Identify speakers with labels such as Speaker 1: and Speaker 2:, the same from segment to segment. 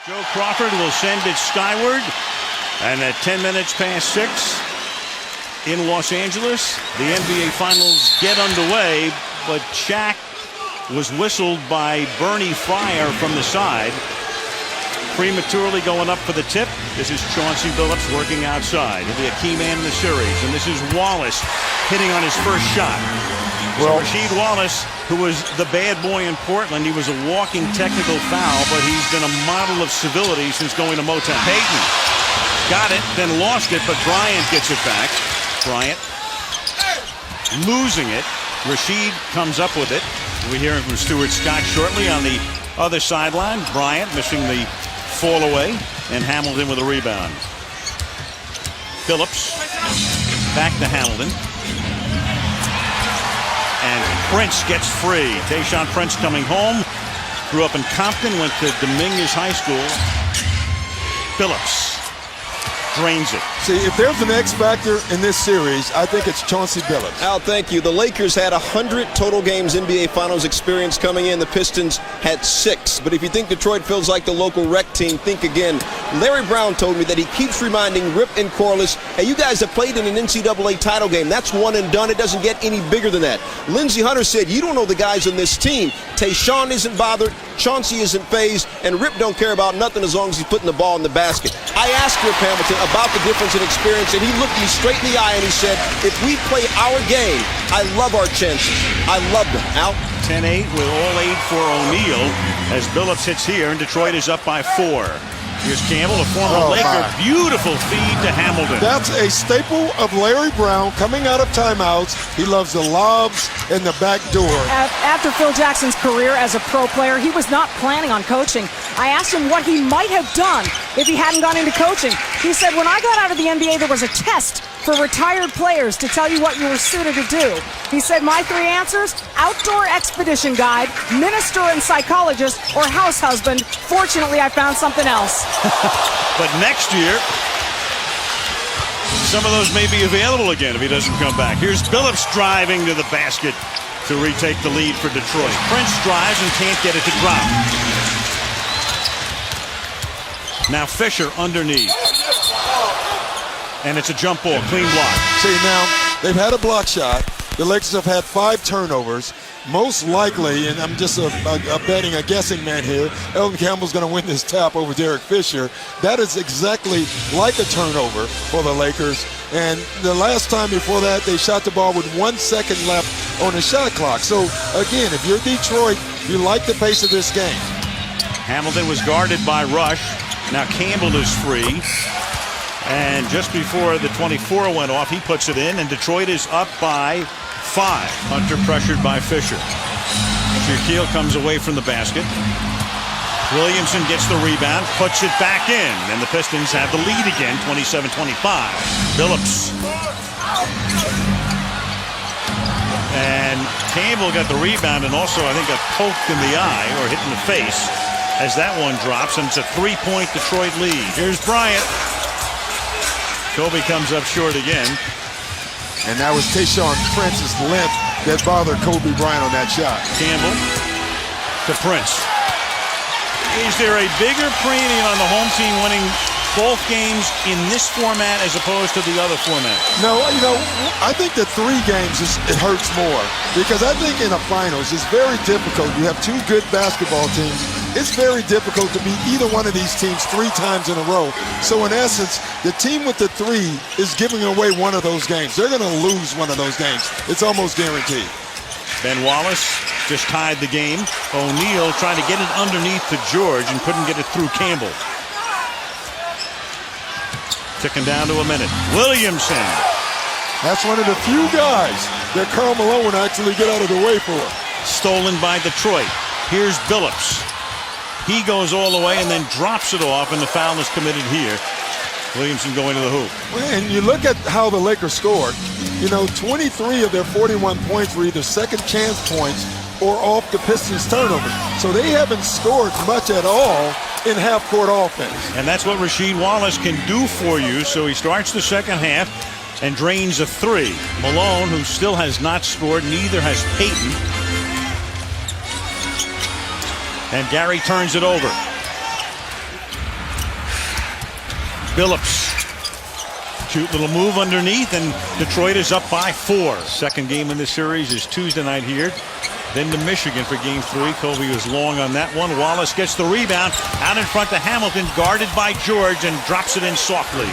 Speaker 1: Joe Crawford will send it skyward, and at 10 minutes past 6 in Los Angeles, the NBA Finals get underway, but Shaq was whistled by Bernie Fryer from the side, prematurely going up for the tip. This is Chauncey Billups working outside. He'll be a key man in the series, and this is Wallace hitting on his first shot. So Rasheed Wallace, who was the bad boy in Portland, he was a walking technical foul, but he's been a model of civility since going to Motown. Payton got it, then lost it, but Bryant gets it back. Bryant losing it. Rasheed comes up with it. We're hearing from Stuart Scott shortly on the other sideline. Bryant missing the fall away, and Hamilton with a rebound. Phillips back to Hamilton. And Prince gets free. Tayshaun Prince coming home. Grew up in Compton, went to Dominguez High School. Phillips drains it.
Speaker 2: See, if there's an X factor in this series, I think it's Chauncey Billups.
Speaker 3: Al, thank you. The Lakers had 100 total games NBA Finals experience coming in. The Pistons had 6. But if you think Detroit feels like the local rec team, think again. Larry Brown told me that he keeps reminding Rip and Corliss, hey, you guys have played in an NCAA title game. That's one and done. It doesn't get any bigger than that. Lindsey Hunter said, you don't know the guys on this team. Tayshaun isn't bothered, Chauncey isn't phased, and Rip don't care about nothing as long as he's putting the ball in the basket. I asked Rip Hamilton about the difference in experience, and he looked me straight in the eye and he said, if we play our game, I love our chances. I love them. Al?
Speaker 1: 10-8 with all 8 for O'Neal as Billups hits here, and Detroit is up by 4. Here's Campbell, a former Laker. Beautiful feed to Hamilton.
Speaker 2: That's a staple of Larry Brown coming out of timeouts. He loves the lobs and the back door.
Speaker 4: After Phil Jackson's career as a pro player, he was not planning on coaching. I asked him what he might have done if he hadn't gone into coaching. He said, when I got out of the NBA, there was a test for retired players to tell you what you were suited to do. He said, my 3 answers: outdoor expedition guide, minister and psychologist, or house husband. Fortunately, I found something else.
Speaker 1: But next year, some of those may be available again if he doesn't come back. Here's Billups driving to the basket to retake the lead for Detroit. Prince drives and can't get it to drop. Now Fisher underneath. And it's a jump ball, clean block.
Speaker 2: See, now, they've had a block shot. The Lakers have had 5 turnovers. Most likely, and I'm just a guessing man here, Elton Campbell's going to win this tap over Derek Fisher. That is exactly like a turnover for the Lakers. And the last time before that, they shot the ball with 1 second left on the shot clock. So, again, if you're Detroit, you like the pace of this game.
Speaker 1: Hamilton was guarded by Rush. Now Campbell is free. And just before the 24 went off, he puts it in, and Detroit is up by 5. Hunter pressured by Fisher. Shaquille comes away from the basket. Williamson gets the rebound, puts it back in, and the Pistons have the lead again, 27-25. Billups. And Campbell got the rebound and also, I think, got poked in the eye or hit in the face as that one drops, and it's a 3-point Detroit lead. Here's Bryant. Kobe comes up short again.
Speaker 2: And that was Tayshaun Prince's limp that bothered Kobe Bryant on that shot.
Speaker 1: Campbell to Prince. Is there a bigger premium on the home team winning both games in this format as opposed to the other format?
Speaker 2: No, you know, I think the 3 games, it hurts more. Because I think in the finals, it's very difficult. You have 2 good basketball teams. It's very difficult to beat either one of these teams 3 times in a row. So in essence, the team with the 3 is giving away one of those games. They're going to lose one of those games. It's almost guaranteed.
Speaker 1: Ben Wallace just tied the game. O'Neal trying to get it underneath to George and couldn't get it through Campbell. Ticking down to a minute. Williamson.
Speaker 2: That's one of the few guys that Karl Malone would actually get out of the way for.
Speaker 1: Stolen by Detroit. Here's Billups. He goes all the way and then drops it off, and the foul is committed here. Williamson going to the hoop.
Speaker 2: And you look at how the Lakers scored. You know, 23 of their 41 points were either second chance points or off the Pistons turnover. So they haven't scored much at all in half-court offense.
Speaker 1: And that's what Rasheed Wallace can do for you. So he starts the second half and drains a 3. Malone, who still has not scored, neither has Payton. And Gary turns it over. Billups. Cute little move underneath, and Detroit is up by 4. Second game in this series is Tuesday night here. Then to Michigan for game 3. Kobe was long on that one. Wallace gets the rebound out in front to Hamilton, guarded by George, and drops it in softly.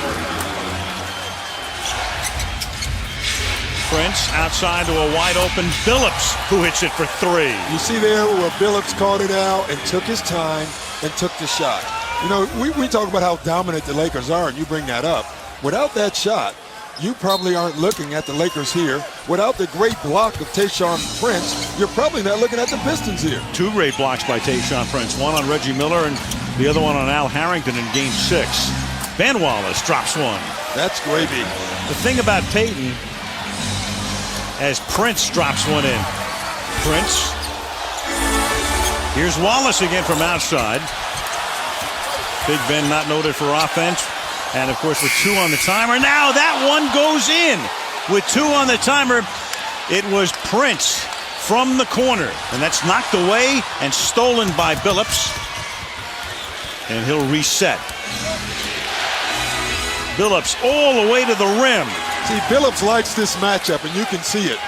Speaker 1: Prince outside to a wide open Billups, who hits it for 3.
Speaker 2: You see there where Billups called it out and took his time and took the shot. You know, we talk about how dominant the Lakers are, and you bring that up. Without that shot, you probably aren't looking at the Lakers here. Without the great block of Tayshaun Prince, you're probably not looking at the Pistons here.
Speaker 1: 2 great blocks by Tayshaun Prince. One on Reggie Miller and the other one on Al Harrington in game 6. Ben Wallace drops one.
Speaker 2: That's gravy.
Speaker 1: The thing about Peyton, as Prince drops one in. Prince. Here's Wallace again from outside. Big Ben not noted for offense. And, of course, with 2 on the timer. Now that one goes in. With 2 on the timer, it was Prince from the corner. And that's knocked away and stolen by Billups. And he'll reset. Billups all the way to the rim.
Speaker 2: See, Billups likes this matchup, and you can see it.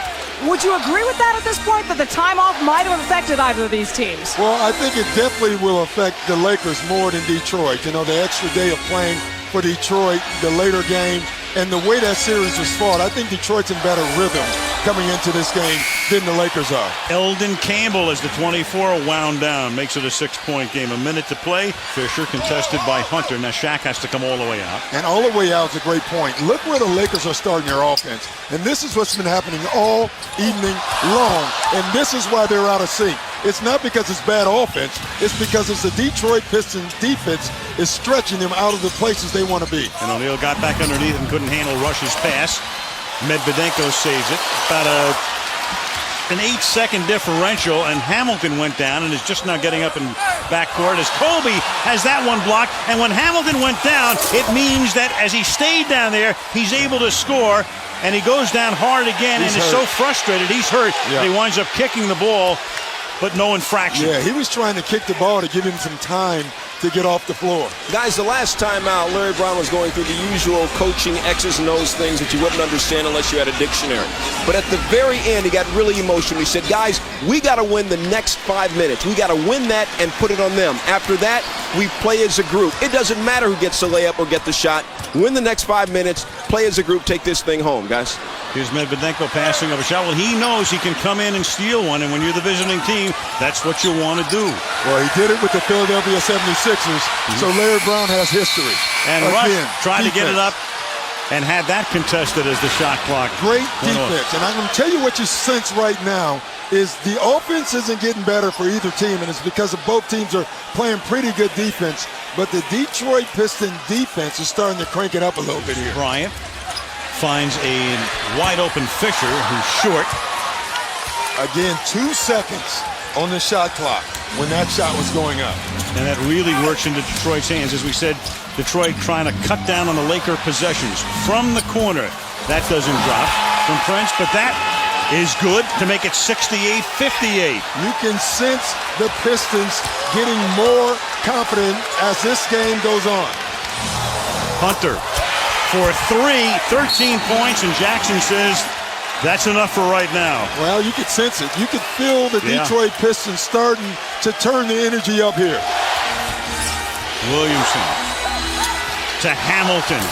Speaker 4: Would you agree with that at this point, that the time off might have affected either of these teams?
Speaker 2: Well, I think it definitely will affect the Lakers more than Detroit. You know, the extra day of playing for Detroit, the later game, and the way that series was fought. I think Detroit's in better rhythm coming into this game than the Lakers are.
Speaker 1: Eldon Campbell, as the 24 wound down, makes it a 6-point game. A minute to play. Fisher contested by Hunter. Now Shaq has to come all the way out.
Speaker 2: And all the way out is a great point. Look where the Lakers are starting their offense. And this is what's been happening all evening long. And this is why they're out of sync. It's not because it's bad offense. It's because it's the Detroit Pistons defense is stretching them out of the places they want to be.
Speaker 1: And O'Neal got back underneath and couldn't handle Rush's pass. Medvedenko saves it. About an 8-second differential, and Hamilton went down and is just now getting up in backcourt as Kobe has that one blocked. And when Hamilton went down, it means that as he stayed down there, he's able to score. And he goes down hard again and is so frustrated. He's hurt.
Speaker 2: Yeah.
Speaker 1: He winds up kicking the ball, but no infraction.
Speaker 2: Yeah, he was trying to kick the ball to give him some time to get off the floor.
Speaker 3: Guys, the last time out, Larry Brown was going through the usual coaching X's and O's things that you wouldn't understand unless you had a dictionary. But at the very end, he got really emotional. He said, guys, we got to win the next 5 minutes. We got to win that and put it on them. After that, we play as a group. It doesn't matter who gets the layup or get the shot. Win the next 5 minutes, play as a group, take this thing home, guys.
Speaker 1: Here's Medvedenko passing of a shot. Well, he knows he can come in and steal one, and when you're the visiting team, that's what you want to do.
Speaker 2: Well, he did it with the Philadelphia 76ers, so Larry Brown has history.
Speaker 1: And Rush tried to get it up and had that contested as the shot clock.
Speaker 2: Great defense. And I'm going to tell you what you sense right now is the offense isn't getting better for either team, and it's because of both teams are playing pretty good defense. But the Detroit Pistons defense is starting to crank it up a little bit here.
Speaker 1: Bryant finds a wide-open Fisher, who's short.
Speaker 2: Again, 2 seconds on the shot clock when that shot was going up.
Speaker 1: And that really works into Detroit's hands. As we said, Detroit trying to cut down on the Laker possessions. From the corner, that doesn't drop from Prince, but that is good to make it 68-58.
Speaker 2: You can sense the Pistons getting more confident as this game goes on.
Speaker 1: Hunter for 3, 13 points, and Jackson says that's enough for right now.
Speaker 2: Well, you could sense it. You could feel the Detroit Pistons starting to turn the energy up here.
Speaker 1: Williamson to Hamilton.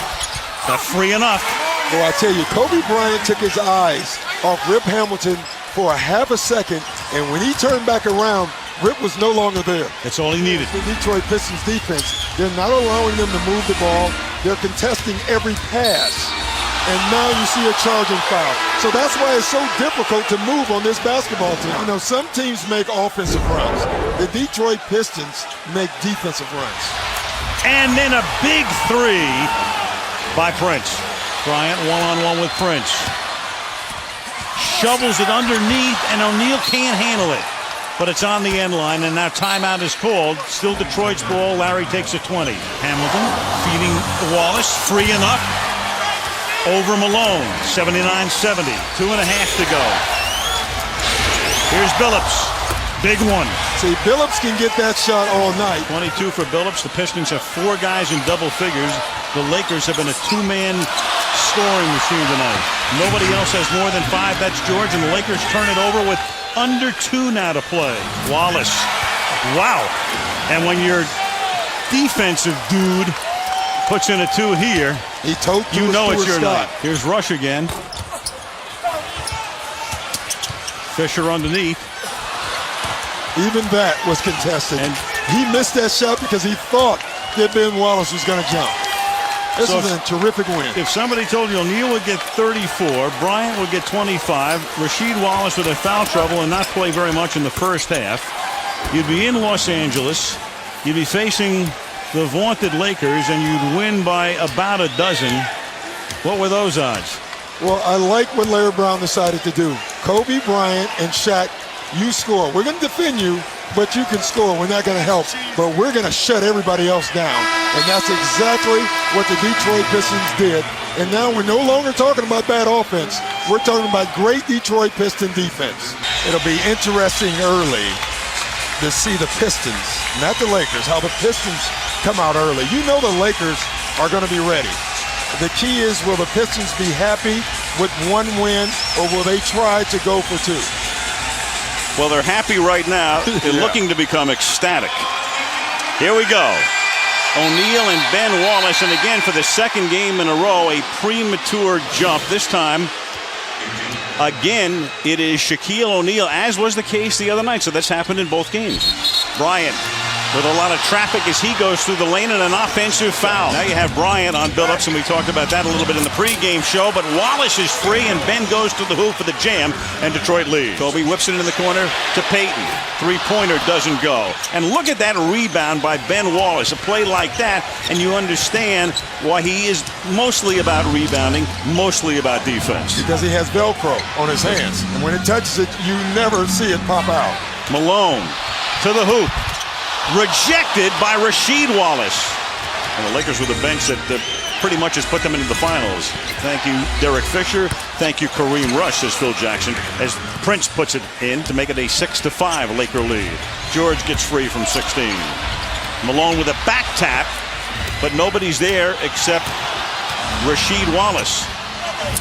Speaker 1: That's free enough.
Speaker 2: Well, I tell you, Kobe Bryant took his eyes off Rip Hamilton for a half a second, and when he turned back around, Rip was no longer there.
Speaker 1: That's all he needed.
Speaker 2: The Detroit Pistons defense, they're not allowing them to move the ball. They're contesting every pass. And now you see a charging foul. So that's why it's so difficult to move on this basketball team. You know, some teams make offensive runs. The Detroit Pistons make defensive runs.
Speaker 1: And then a big 3 by Prince. Bryant one-on-one with Prince. Shovels it underneath, and O'Neal can't handle it. But it's on the end line, and now timeout is called. Still Detroit's ball. Larry takes a 20. Hamilton feeding Wallace. Free enough. Over Malone. 79-70. 2.5 to go. Here's Billups. Big one.
Speaker 2: See, Billups can get that shot all night.
Speaker 1: 22 for Billups. The Pistons have 4 guys in double figures. The Lakers have been a 2-man scoring machine tonight. Nobody else has more than 5. That's George, and the Lakers turn it over with under 2 now to play. Wallace. Wow. And when your defensive dude puts in a 2 here, you know it's your night. Here's Rush again. Fisher underneath.
Speaker 2: Even that was contested. And he missed that shot because he thought that Ben Wallace was going to jump. This is a terrific win.
Speaker 1: If somebody told you O'Neal would get 34, Bryant would get 25, Rasheed Wallace would have foul trouble and not play very much in the first half, you'd be in Los Angeles, you'd be facing the vaunted Lakers, and you'd win by about a dozen. What were those odds?
Speaker 2: Well, I like what Larry Brown decided to do. Kobe Bryant and Shaq, you score. We're going to defend you, but you can score. We're not going to help, but we're going to shut everybody else down. And that's exactly what the Detroit Pistons did. And now we're no longer talking about bad offense. We're talking about great Detroit Piston defense. It'll be interesting early to see the Pistons, not the Lakers, how the Pistons come out early. You know the Lakers are going to be ready. The key is, will the Pistons be happy with 1 win, or will they try to go for 2?
Speaker 1: Well, they're happy right now. They're looking to become ecstatic. Here we go. O'Neal and Ben Wallace, and again for the 2nd game in a row, a premature jump. This time, again, it is Shaquille O'Neal, as was the case the other night. So that's happened in both games. Bryant with a lot of traffic as he goes through the lane, and an offensive foul. Now you have Bryant on Billups, and we talked about that a little bit in the pregame show, but Wallace is free, and Ben goes to the hoop for the jam, and Detroit leads. Kobe whips it in the corner to Payton. 3-pointer doesn't go. And look at that rebound by Ben Wallace. A play like that, and you understand why he is mostly about rebounding, mostly about defense.
Speaker 2: Because he has Velcro on his hands, and when it touches it, you never see it pop out.
Speaker 1: Malone to the hoop. Rejected by Rasheed Wallace. And the Lakers with a bench that pretty much has put them into the finals. Thank you, Derek Fisher. Thank you, Kareem Rush, says Phil Jackson, as Prince puts it in to make it a 6-5 Laker lead. George gets free from 16. Malone with a back tap, but nobody's there except Rasheed Wallace.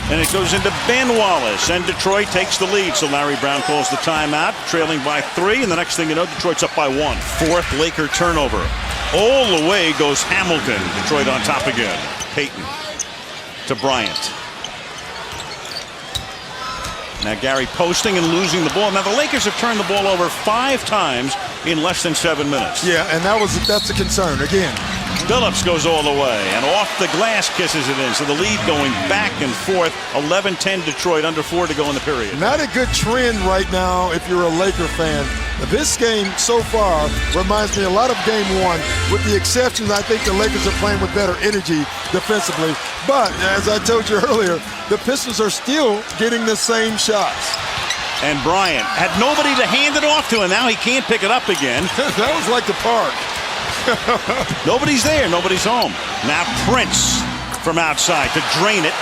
Speaker 1: And it goes into Ben Wallace, and Detroit takes the lead. So Larry Brown calls the timeout, trailing by 3, and the next thing you know, Detroit's up by 1. 4th Laker turnover. All the way goes Hamilton. Detroit on top again. Payton to Bryant. Now Gary posting and losing the ball. Now the Lakers have turned the ball over 5 times in less than 7 minutes.
Speaker 2: Yeah, and that's a concern. Again,
Speaker 1: Billups goes all the way, and off the glass kisses it in. So the lead going back and forth. 11-10 Detroit, under 4 to go in the period.
Speaker 2: Not a good trend right now if you're a Laker fan. This game so far reminds me a lot of Game 1, with the exception I think the Lakers are playing with better energy defensively. But as I told you earlier, the Pistons are still getting the same shots.
Speaker 1: And Bryant had nobody to hand it off to, and now he can't pick it up again.
Speaker 2: That was like the park.
Speaker 1: Nobody's there. Nobody's home. Now Prince from outside to drain it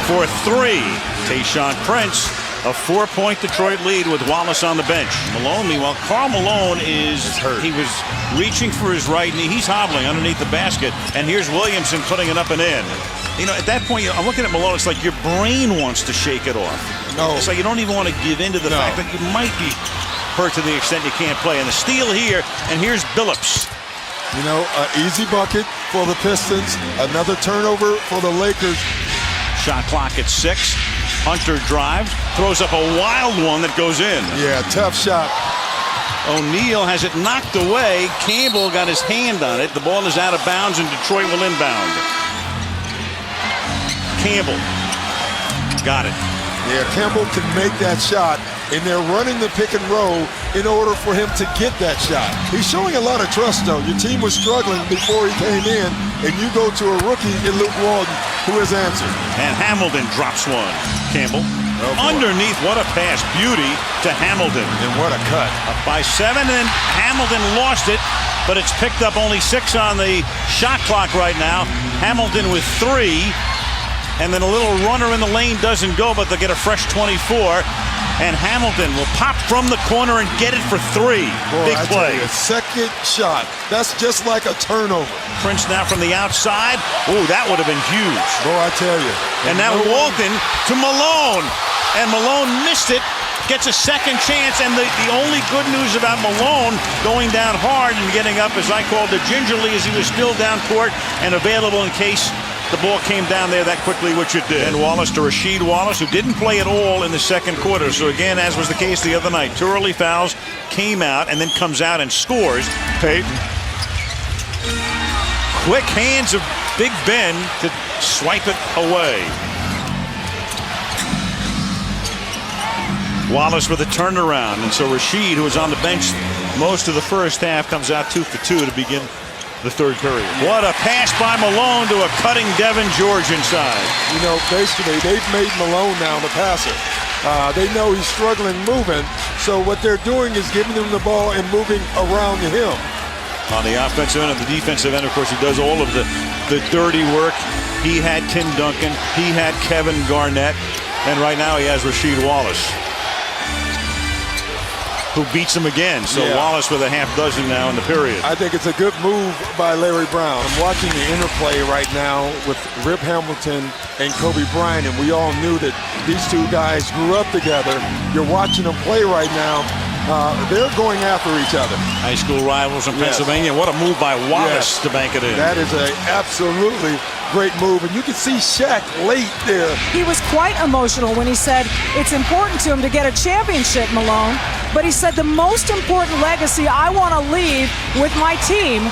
Speaker 1: for 3. Tayshaun Prince, a 4-point Detroit lead with Wallace on the bench. Malone, meanwhile, Karl Malone is hurt. He was reaching for his right knee. He's hobbling underneath the basket. And here's Williamson putting it up and in. You know, at that point, I'm looking at Malone. It's like your brain wants to shake it off.
Speaker 2: No.
Speaker 1: It's like you don't even want to give in to the fact that you might be hurt to the extent you can't play. And the steal here, and here's Billups.
Speaker 2: You know, an easy bucket for the Pistons. Another turnover for the Lakers.
Speaker 1: Shot clock at 6. Hunter drives, throws up a wild one that goes in.
Speaker 2: Yeah, tough shot.
Speaker 1: O'Neal has it knocked away. Campbell got his hand on it. The ball is out of bounds, and Detroit will inbound. Campbell got it.
Speaker 2: Yeah, Campbell can make that shot, and they're running the pick and roll in order for him to get that shot. He's showing a lot of trust, though. Your team was struggling before he came in, and you go to a rookie in Luke Walton who has answered.
Speaker 1: And Hamilton drops one. Campbell. Underneath, what a pass. Beauty to Hamilton.
Speaker 2: And what a cut.
Speaker 1: Up by 7, and Hamilton lost it, but it's picked up only 6 on the shot clock right now. Hamilton with 3. And then a little runner in the lane doesn't go, but they'll get a fresh 24. And Hamilton will pop from the corner and get it for three.
Speaker 2: Boy,
Speaker 1: Big play.
Speaker 2: Second shot. That's just like a turnover.
Speaker 1: Prince now from the outside. Oh, that would have been huge.
Speaker 2: Boy, I tell you.
Speaker 1: And now Walton to Malone. And Malone missed it. Gets a second chance. And the only good news about Malone going down hard and getting up, as I called it, gingerly, as he was still down court and available in case the ball came down there that quickly, which it did. And Wallace to Rasheed Wallace, who didn't play at all in the second quarter. So again, as was the case the other night, 2 early fouls, came out, and then comes out and scores. Peyton. Quick hands of Big Ben to swipe it away. Wallace with a turnaround, and so Rasheed, who was on the bench most of the first half, comes out 2 for 2 to begin the third period. What a pass by Malone to a cutting Devin George inside.
Speaker 2: You know, basically, they've made Malone now the passer. They know he's struggling moving, so what they're doing is giving him the ball and moving around him.
Speaker 1: On the offensive end and the defensive end, of course, he does all of the dirty work. He had Tim Duncan. He had Kevin Garnett. And right now he has Rasheed Wallace, who beats him again. So
Speaker 2: yeah.
Speaker 1: Wallace with a half dozen now in the period.
Speaker 2: I think it's a good move by Larry Brown. I'm watching the interplay right now with Rip Hamilton and Kobe Bryant, and we all knew that these two guys grew up together. You're watching them play right now. They're going after each other.
Speaker 1: High school rivals in Pennsylvania. What a move by Wallace to bank it in.
Speaker 2: That is an absolutely great move, and you can see Shaq late there.
Speaker 4: He was quite emotional when he said it's important to him to get a championship, Malone, but he said the most important legacy I want to leave with my team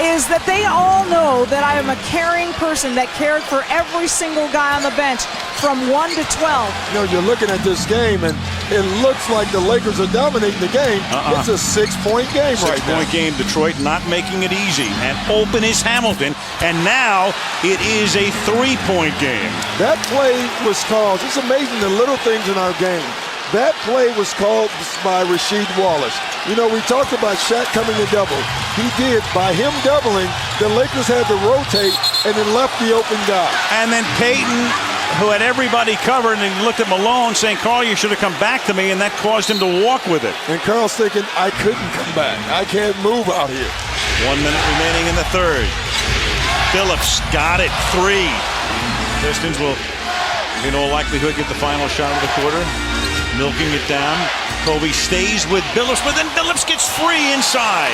Speaker 4: is that they all know that I am a caring person that cared for every single guy on the bench from 1 to 12.
Speaker 2: You know, you're looking at this game, and it looks like the Lakers are dominating the game. It's a 6-point game right now.
Speaker 1: 6-point game. Detroit not making it easy. And open is Hamilton. And now it is a 3-point game.
Speaker 2: That play was called. It's amazing the little things in our game. That play was called by Rasheed Wallace. You know, we talked about Shaq coming to double. He did. By him doubling, the Lakers had to rotate and then left the open guy.
Speaker 1: And then Peyton, who had everybody covered, and he looked at Malone saying, Carl, you should have come back to me, and that caused him to walk with it.
Speaker 2: And Carl's thinking, I couldn't come back. I can't move out here.
Speaker 1: 1 minute remaining in the third. Phillips got it. 3. Pistons will, in all likelihood, get the final shot of the quarter. Milking it down. Kobe stays with Billups, but then Billups gets free inside.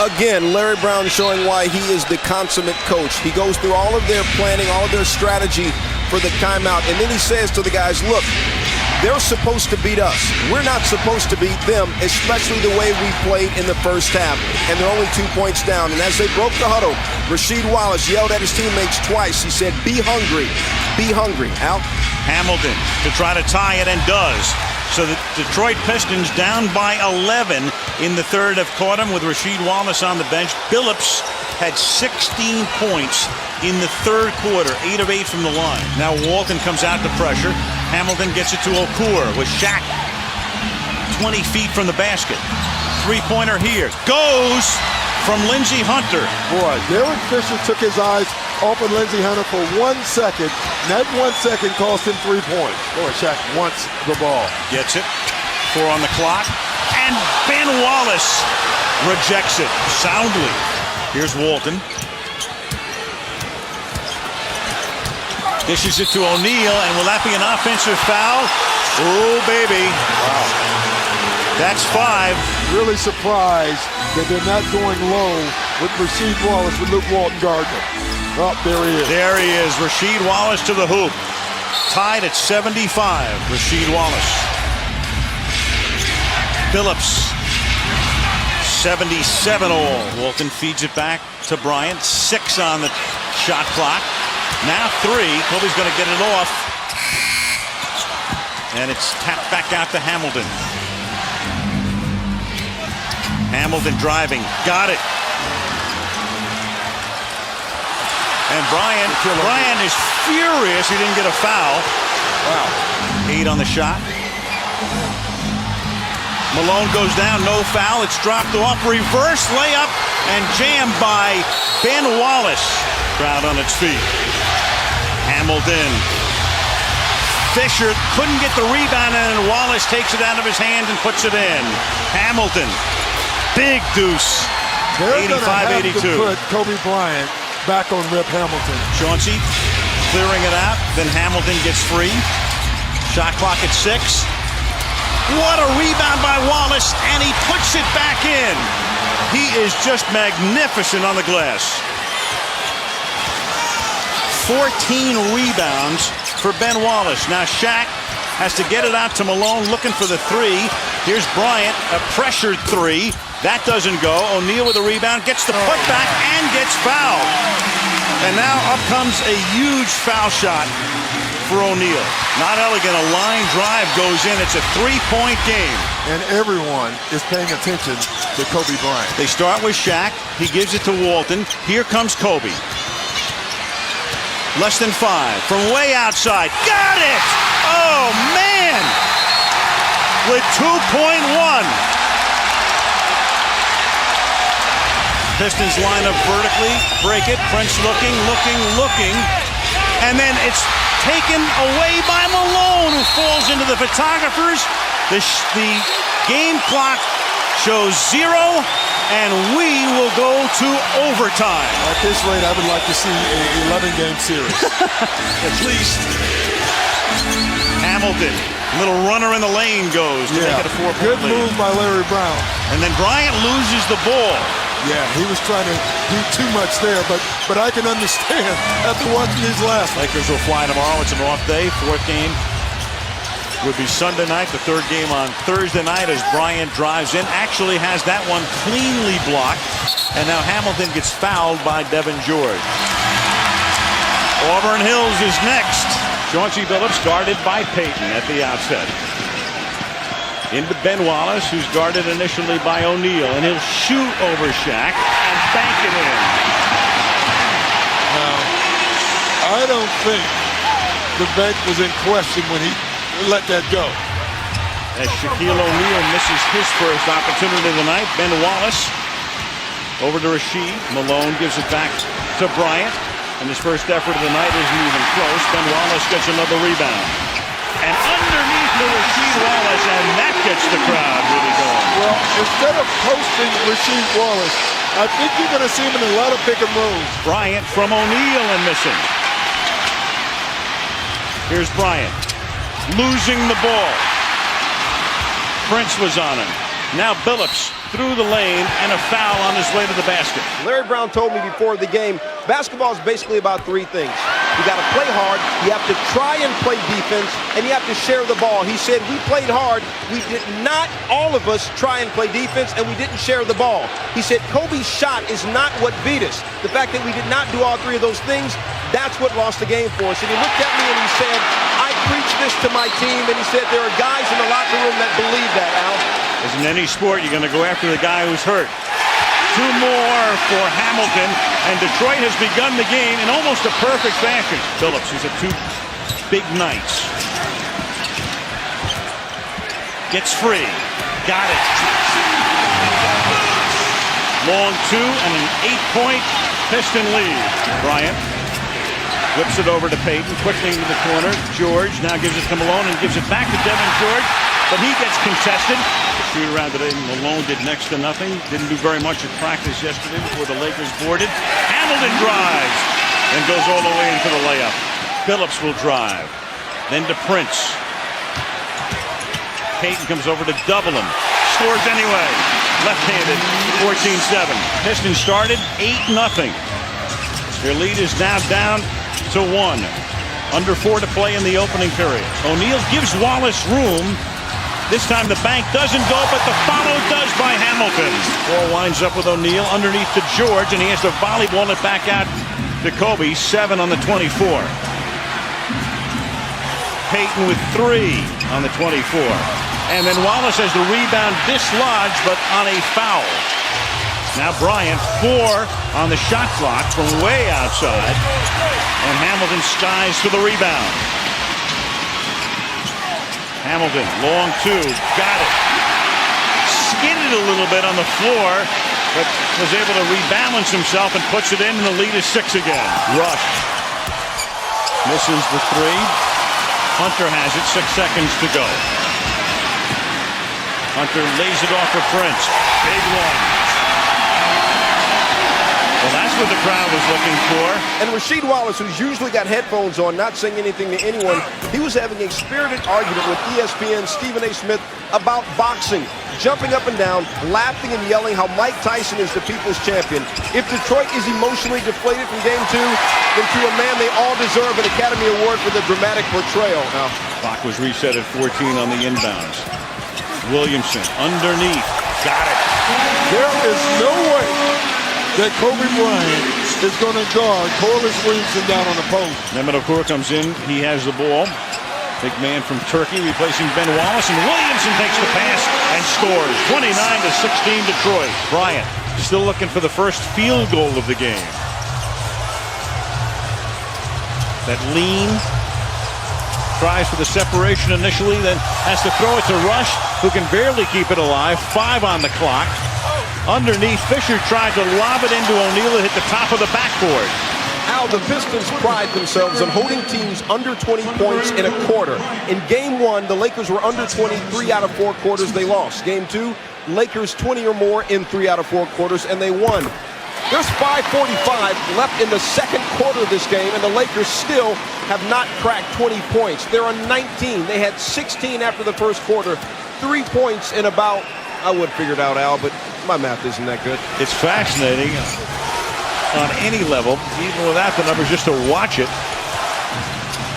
Speaker 3: Again, Larry Brown showing why he is the consummate coach. He goes through all of their planning, all of their strategy for the timeout, and then he says to the guys, look, they're supposed to beat us. We're not supposed to beat them, especially the way we played in the first half. And they're only 2 points down. And as they broke the huddle, Rasheed Wallace yelled at his teammates twice. He said, be hungry. Be hungry. Al?
Speaker 1: Hamilton to try to tie it, and does. So the Detroit Pistons down by 11 in the third have caught him with Rasheed Wallace on the bench. Billups had 16 points in the third quarter, 8 of 8 from the line. Now Walton comes out to pressure. Hamilton gets it to Okur with Shaq 20 feet from the basket. 3-pointer here. Goes from Lindsey Hunter.
Speaker 2: Boy, Derek Fisher took his eyes off of Lindsey Hunter for 1 second. And that 1 second cost him 3 points. Boy, Shaq wants the ball.
Speaker 1: Gets it. 4 on the clock. And Ben Wallace rejects it soundly. Here's Walton. Dishes it to O'Neal, and will that be an offensive foul? Oh, baby.
Speaker 2: Wow.
Speaker 1: That's 5.
Speaker 2: Really surprised that they're not going low with Rasheed Wallace with Luke Walton Gardner. Oh, there he is.
Speaker 1: There he is. Rasheed Wallace to the hoop. Tied at 75. Rasheed Wallace. Phillips. 77 all. Walton feeds it back to Bryant. 6 on the shot clock. Now 3. Kobe's going to get it off. And it's tapped back out to Hamilton. Hamilton driving. Got it. And Bryant is furious he didn't get a foul. Wow. 8 on the shot. Malone goes down, no foul. It's dropped off. Reverse layup and jammed by Ben Wallace. Crowd on its feet. Hamilton. Fisher couldn't get the rebound, and Wallace takes it out of his hand and puts it in. Hamilton, big deuce.
Speaker 2: They're going to have
Speaker 1: 85-82.
Speaker 2: to put Kobe Bryant back on Rip Hamilton.
Speaker 1: Chauncey clearing it out. Then Hamilton gets free. Shot clock at 6. What a rebound by Wallace, and he puts it back in. He is just magnificent on the glass. 14 rebounds for Ben Wallace. Now Shaq has to get it out to Malone, looking for the 3. Here's Bryant, a pressured 3. That doesn't go. O'Neal with a rebound, gets the putback and gets fouled. And now up comes a huge foul shot for O'Neal. Not elegant, a line drive goes in. It's a 3-point game.
Speaker 2: And everyone is paying attention to Kobe Bryant.
Speaker 1: They start with Shaq. He gives it to Walton. Here comes Kobe. Less than 5 from way outside. Got it! Oh, man! With 2.1. Pistons line up vertically. Break it. Prince looking. And then it's taken away by Malone, who falls into the photographers. The game clock shows 0, and we will go to overtime.
Speaker 2: At this rate, I would like to see an 11-game series.
Speaker 1: At least. Hamilton, little runner in the lane goes to make it a 4-point
Speaker 2: Good
Speaker 1: lead.
Speaker 2: move by Larry Brown.
Speaker 1: And then Bryant loses the ball.
Speaker 2: Yeah, he was trying to do too much there, but I can understand after watching these last.
Speaker 1: Lakers will fly tomorrow. It's an off day. 4th game would be Sunday night. The 3rd game on Thursday night as Bryant drives in. Actually has that one cleanly blocked. And now Hamilton gets fouled by Devin George. Auburn Hills is next. Chauncey Billups guarded by Payton at the outset. Into Ben Wallace, who's guarded initially by O'Neal, and he'll shoot over Shaq and bank it in.
Speaker 2: Now, I don't think the bank was in question when he let that go.
Speaker 1: As Shaquille O'Neal misses his first opportunity of the night, Ben Wallace over to Rasheed. Malone gives it back to Bryant, and his first effort of the night isn't even close. Ben Wallace gets another rebound. And underneath to Rasheed Wallace, and that gets the crowd really going.
Speaker 2: Well, instead of posting Rasheed Wallace, I think you're going to see him in a lot of pick and rolls.
Speaker 1: Bryant from O'Neal and missing. Here's Bryant losing the ball. Prince was on him. Now Billups through the lane and a foul on his way to the basket.
Speaker 3: Larry Brown told me before the game, basketball is basically about 3 things. You got to play hard, you have to try and play defense, and you have to share the ball. He said we played hard. We did not, all of us, try and play defense, and we didn't share the ball. He said Kobe's shot is not what beat us. The fact that we did not do all 3 of those things, that's what lost the game for us. And he looked at me and he said, I preach this to my team, and he said there are guys in the locker room that believe that, Al.
Speaker 1: As in any sport, you're going to go after the guy who's hurt. 2 more for Hamilton, and Detroit has begun the game in almost a perfect fashion. Billups, who's had 2 big nights. Gets free. Got it. Long 2 and an 8-point Piston lead. Bryant whips it over to Payton, quickly into the corner. George now gives it to Malone and gives it back to Devin George, but he gets contested. Shoot around today, Malone did next to nothing. Didn't do very much at practice yesterday before the Lakers boarded. Hamilton drives and goes all the way into the layup. Billups will drive. Then to Prince. Payton comes over to double him. Scores anyway. Left-handed, 14-7. Pistons started 8-0. Their lead is now down to 1. Under 4 to play in the opening period. O'Neal gives Wallace room. This time the bank doesn't go, but the follow does by Hamilton. Ball winds up with O'Neal underneath to George, and he has to volleyball it back out to Kobe. 7 on the 24. Payton with 3 on the 24. And then Wallace has the rebound dislodged, but on a foul. Now Bryant, 4 on the shot clock from way outside. And Hamilton skies for the rebound. Hamilton, long 2, got it. Skidded a little bit on the floor, but was able to rebalance himself and puts it in, and the lead is 6 again. Rush misses the 3. Hunter has it, 6 seconds to go. Hunter lays it off for Prince. Big one. Well, that's what the crowd was looking for.
Speaker 3: And Rasheed Wallace, who's usually got headphones on, not saying anything to anyone, he was having a spirited argument with ESPN's Stephen A. Smith about boxing, jumping up and down, laughing and yelling how Mike Tyson is the people's champion. If Detroit is emotionally deflated from Game 2, then to a man they all deserve an Academy Award for the dramatic portrayal. Now,
Speaker 1: Clock was reset at 14 on the inbounds. Williamson underneath. Got it.
Speaker 2: There is no way that Kobe Bryant is going to guard Corliss Williamson down on the post.
Speaker 1: Mehmet Okur comes in. He has the ball. Big man from Turkey replacing Ben Wallace. And Williamson takes the pass and scores. 29-16 Detroit. Bryant still looking for the first field goal of the game. That lean. Tries for the separation initially, then has to throw it to Rush, who can barely keep it alive. 5 on the clock. Underneath, Fisher tried to lob it into O'Neal and hit the top of the backboard.
Speaker 3: Al, the Pistons pride themselves on holding teams under 20 points in a quarter. In Game 1, the Lakers were under 20 3 out of 4 quarters. They lost. Game 2, Lakers 20 or more in 3 out of 4 quarters, and they won. There's 5:45 left in the second quarter of this game, and the Lakers still have not cracked 20 points. They're on 19. They had 16 after the first quarter. 3 points in about, I would figure it out, Al, but my math isn't that good.
Speaker 1: It's fascinating on any level, even without the numbers, just to watch it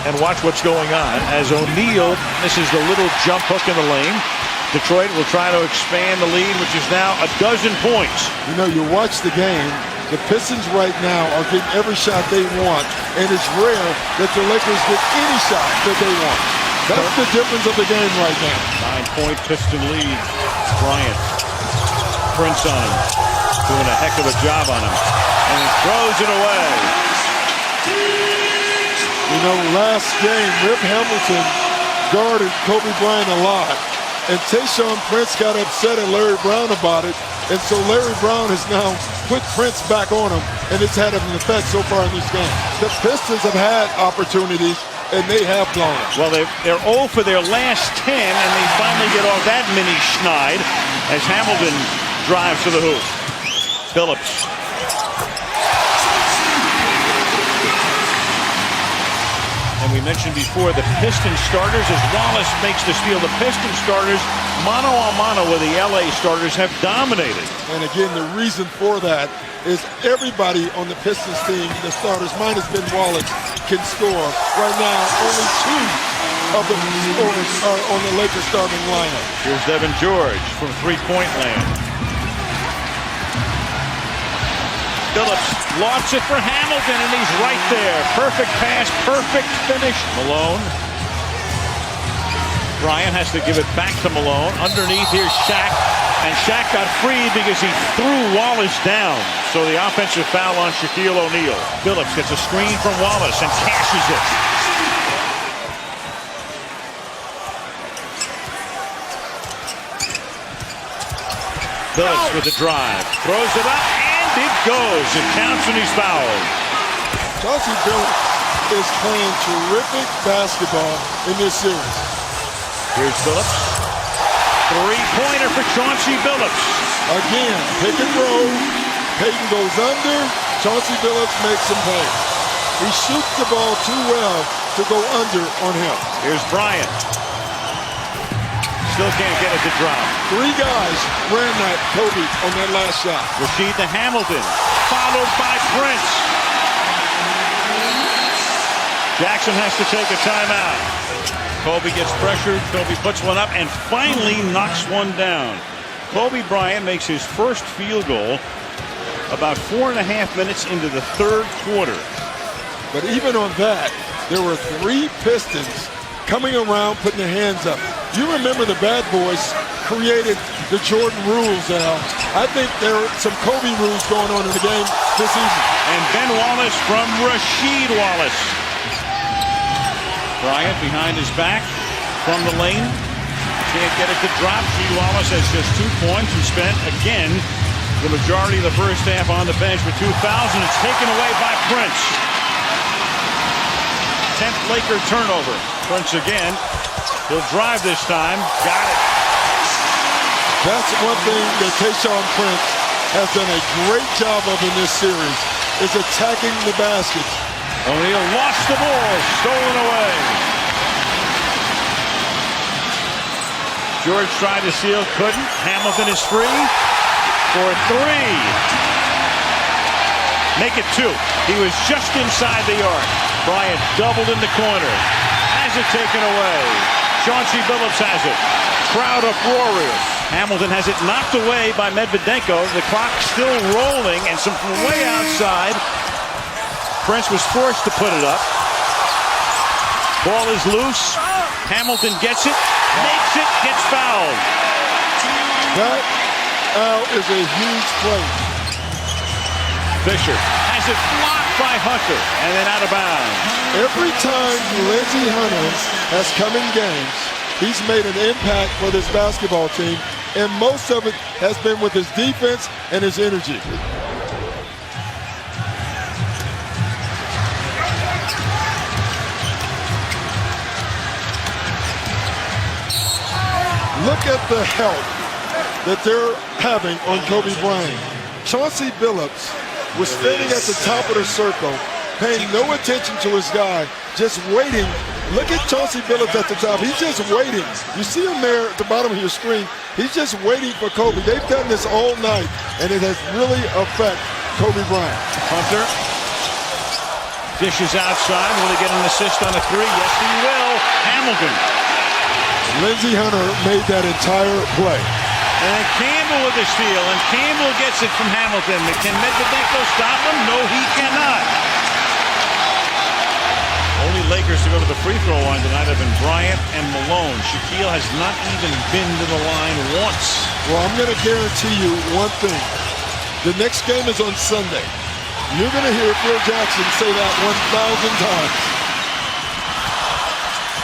Speaker 1: and watch what's going on. As O'Neal misses the little jump hook in the lane, Detroit will try to expand the lead, which is now 12 points.
Speaker 2: You know, you watch the game, the Pistons right now are getting every shot they want, and it's rare that the Lakers get any shot that they want. That's the difference of the game right now.
Speaker 1: 9-point Piston lead. Bryant. Prince on him. Doing a heck of a job on him. And he throws it away.
Speaker 2: You know, last game, Rip Hamilton guarded Kobe Bryant a lot. And Tayshaun Prince got upset at Larry Brown about it. And so Larry Brown has now put Prince back on him, and it's had an effect so far in this game. The Pistons have had opportunities, and they have blown it.
Speaker 1: Well, they're 0 for their last 10, and they finally get off that mini schneid as Hamilton drives to the hoop. Phillips. And we mentioned before the Pistons starters, as Wallace makes the steal, the Pistons starters, mano a mano with the LA starters, have dominated.
Speaker 2: And again, the reason for that is everybody on the Pistons team, the starters, minus Ben Wallace, can score. Right now, only 2 of the scorers are on the Lakers starting lineup.
Speaker 1: Here's Devin George from three-point land. Phillips lofts it for Hamilton, and he's right there. Perfect pass, perfect finish. Malone. Bryant has to give it back to Malone. Underneath, here's Shaq. And Shaq got freed because he threw Wallace down. So the offensive foul on Shaquille O'Neal. Phillips gets a screen from Wallace and cashes it. Phillips with the drive. Throws it up. It goes. It counts and he's fouled.
Speaker 2: Chauncey Billups is playing terrific basketball in this series.
Speaker 1: Here's Phillips. Three-pointer for Chauncey Billups.
Speaker 2: Again, pick and roll. Payton goes under. Chauncey Billups makes some plays. He shoots the ball too well to go under on him.
Speaker 1: Here's Bryant. Still can't get it to drop.
Speaker 2: 3 guys ran that Kobe on that last shot.
Speaker 1: Rasheed to Hamilton, followed by Prince. Jackson has to take a timeout. Kobe gets pressured. Kobe puts one up and finally knocks one down. Kobe Bryant makes his first field goal about 4.5 minutes into the third quarter.
Speaker 2: But even on that, there were 3 Pistons coming around, putting their hands up. You remember the Bad Boys created the Jordan rules, Al. I think there are some Kobe rules going on in the game this evening.
Speaker 1: And Ben Wallace from Rasheed Wallace. Bryant behind his back from the lane. Can't get it to drop. Rasheed Wallace has just 2 points and spent, again, the majority of the first half on the bench with 2 fouls, and it's taken away by Prince. 10th Laker turnover. Prince again. He'll drive this time. Got it.
Speaker 2: That's one thing that Tayshaun Prince has done a great job of in this series, is attacking the basket.
Speaker 1: O'Neal lost the ball. Stolen away. George tried to steal, couldn't. Hamilton is free for three. Make it two. He was just inside the arc. Bryant doubled in the corner. Has it taken away. Chauncey Billups has it. Crowd uproarious. Hamilton has it knocked away by Medvedenko. The clock still rolling, and from way outside. Prince was forced to put it up. Ball is loose. Hamilton gets it. Makes it, gets fouled.
Speaker 2: That foul is a huge play.
Speaker 1: Fisher has it blocked by Hunter and then out of bounds.
Speaker 2: Every time Lindsey Hunter has come in games, he's made an impact for this basketball team, and most of it has been with his defense and his energy. Look at the help that they're having on Kobe Bryant. Chauncey Billups was standing at the top of the circle, paying no attention to his guy, just waiting. Look at Chauncey Billups at the top. He's just waiting. You see him there at the bottom of your screen. He's just waiting for Kobe. They've done this all night, and it has really affected Kobe Bryant.
Speaker 1: Hunter dishes outside. Will he get an assist on a three? Yes, he will. Hamilton.
Speaker 2: Lindsey Hunter made that entire play.
Speaker 1: And Campbell with the steal, and Campbell gets it from Hamilton. Can Medvedenko stop him? No, he cannot. Only Lakers to go to the free throw line tonight have been Bryant and Malone. Shaquille has not even been to the line once.
Speaker 2: Well, I'm going to guarantee you one thing. The next game is on Sunday. You're going to hear Phil Jackson say that 1,000 times.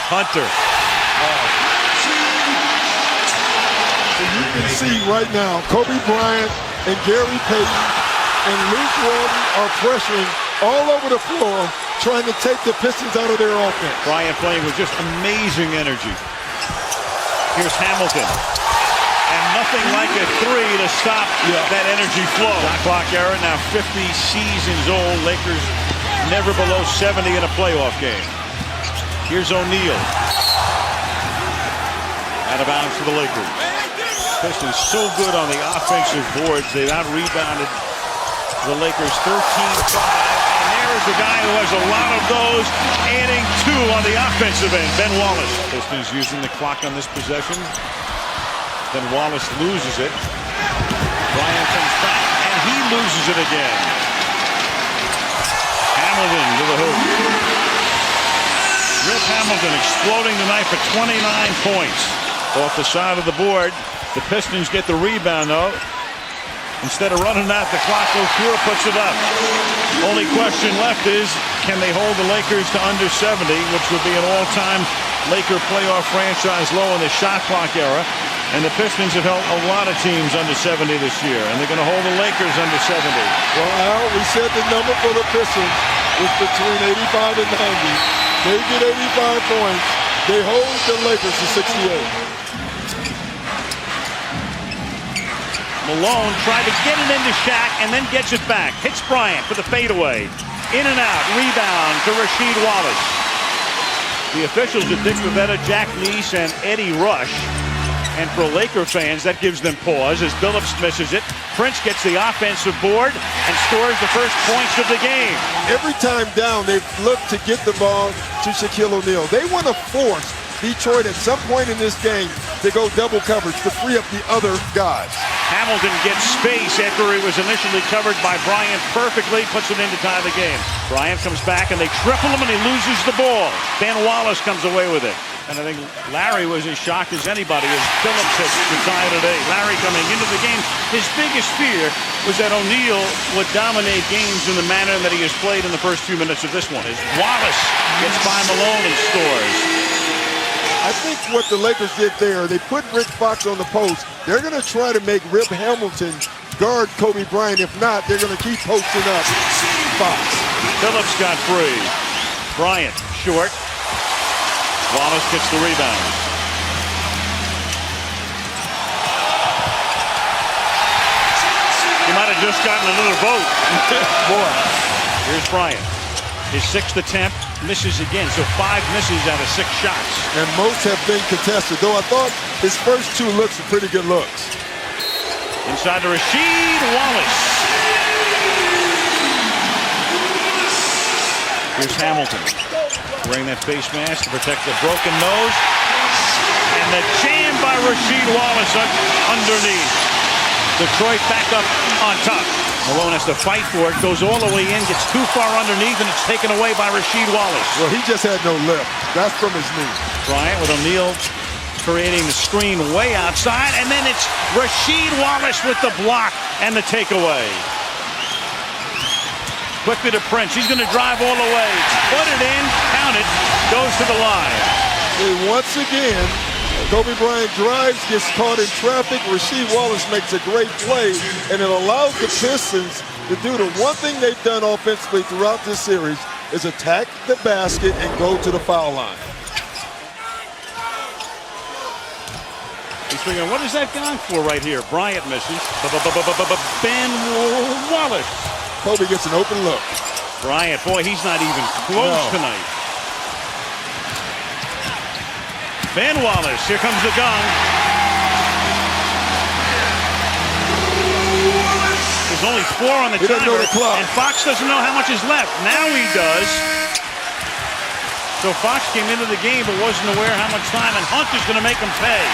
Speaker 1: Hunter.
Speaker 2: You can see right now, Kobe Bryant and Gary Payton and Luke Walton are pressuring all over the floor, trying to take the Pistons out of their offense.
Speaker 1: Bryant playing with just amazing energy. Here's Hamilton. And nothing like a three to stop that energy flow. Shot clock error, now 50 seasons old. Lakers never below 70 in a playoff game. Here's O'Neal. Out of bounds for the Lakers. Pistons so good on the offensive boards. They've out-rebounded the Lakers 13-5. And there's a guy who has a lot of those, adding two on the offensive end, Ben Wallace. Pistons using the clock on this possession. Then Wallace loses it. Bryant comes back, and he loses it again. Hamilton to the hoop. Rip Hamilton exploding tonight for 29 points. Off the side of the board. The Pistons get the rebound, though. Instead of running out the clock, O'Neal puts it up. Only question left is, can they hold the Lakers to under 70, which would be an all-time Laker playoff franchise low in the shot clock era. And the Pistons have held a lot of teams under 70 this year, and they're going to hold the Lakers under 70.
Speaker 2: Well, Al, we said the number for the Pistons was between 85 and 90. They get 85 points. They hold the Lakers to 68.
Speaker 1: Malone tried to get it into Shaq and then gets it back. Hits Bryant for the fadeaway. In and out. Rebound to Rasheed Wallace. The officials are Dick Rivetta, Jack Neese, and Eddie Rush. And for Laker fans, that gives them pause as Billups misses it. Prince gets the offensive board and scores the first points of the game.
Speaker 2: Every time down, they've looked to get the ball to Shaquille O'Neal. They want to force Detroit at some point in this game to go double coverage to free up the other guys.
Speaker 1: Hamilton gets space after he was initially covered by Bryant perfectly, puts it in to tie the game. Bryant comes back and they triple him and he loses the ball. Ben Wallace comes away with it. And I think Larry was as shocked as anybody as Billups hits to tie today. Larry coming into the game, his biggest fear was that O'Neal would dominate games in the manner that he has played in the first few minutes of this one. As Wallace gets by Malone and scores.
Speaker 2: I think what the Lakers did there, they put Rick Fox on the post. They're going to try to make Rip Hamilton guard Kobe Bryant. If not, they're going to keep posting up Fox.
Speaker 1: Billups got free. Bryant, short. Wallace gets the rebound. He might have just gotten another vote.
Speaker 2: Boy.
Speaker 1: Here's Bryant. His 6th attempt misses again, so 5 misses out of 6 shots.
Speaker 2: And most have been contested, though I thought his first 2 looks were pretty good looks.
Speaker 1: Inside to Rasheed Wallace. Here's Hamilton wearing that face mask to protect the broken nose. And the jam by Rasheed Wallace underneath. Detroit back up on top. Malone has to fight for it, goes all the way in, gets too far underneath, and it's taken away by Rasheed Wallace.
Speaker 2: Well, he just had no lift. That's from his knee.
Speaker 1: Bryant with O'Neal creating the screen way outside, and then it's Rasheed Wallace with the block and the takeaway. Quickly to Prince. He's going to drive all the way. Put it in, count it, goes to the line.
Speaker 2: And once again, Kobe Bryant drives, gets caught in traffic. Rasheed Wallace makes a great play, and it allows the Pistons to do the one thing they've done offensively throughout this series is attack the basket and go to the foul line.
Speaker 1: He's figuring, what is that gone for right here? Bryant misses. Ben Wallace.
Speaker 2: Kobe gets an open look.
Speaker 1: Bryant, boy, he's not even close tonight. Ben Wallace, here comes the gong. There's only 4 on the
Speaker 2: He doesn't know
Speaker 1: timer,
Speaker 2: the clock.
Speaker 1: and Fox doesn't know how much is left. Now he does. So Fox came into the game but wasn't aware how much time, and Hunter's going to make him pay.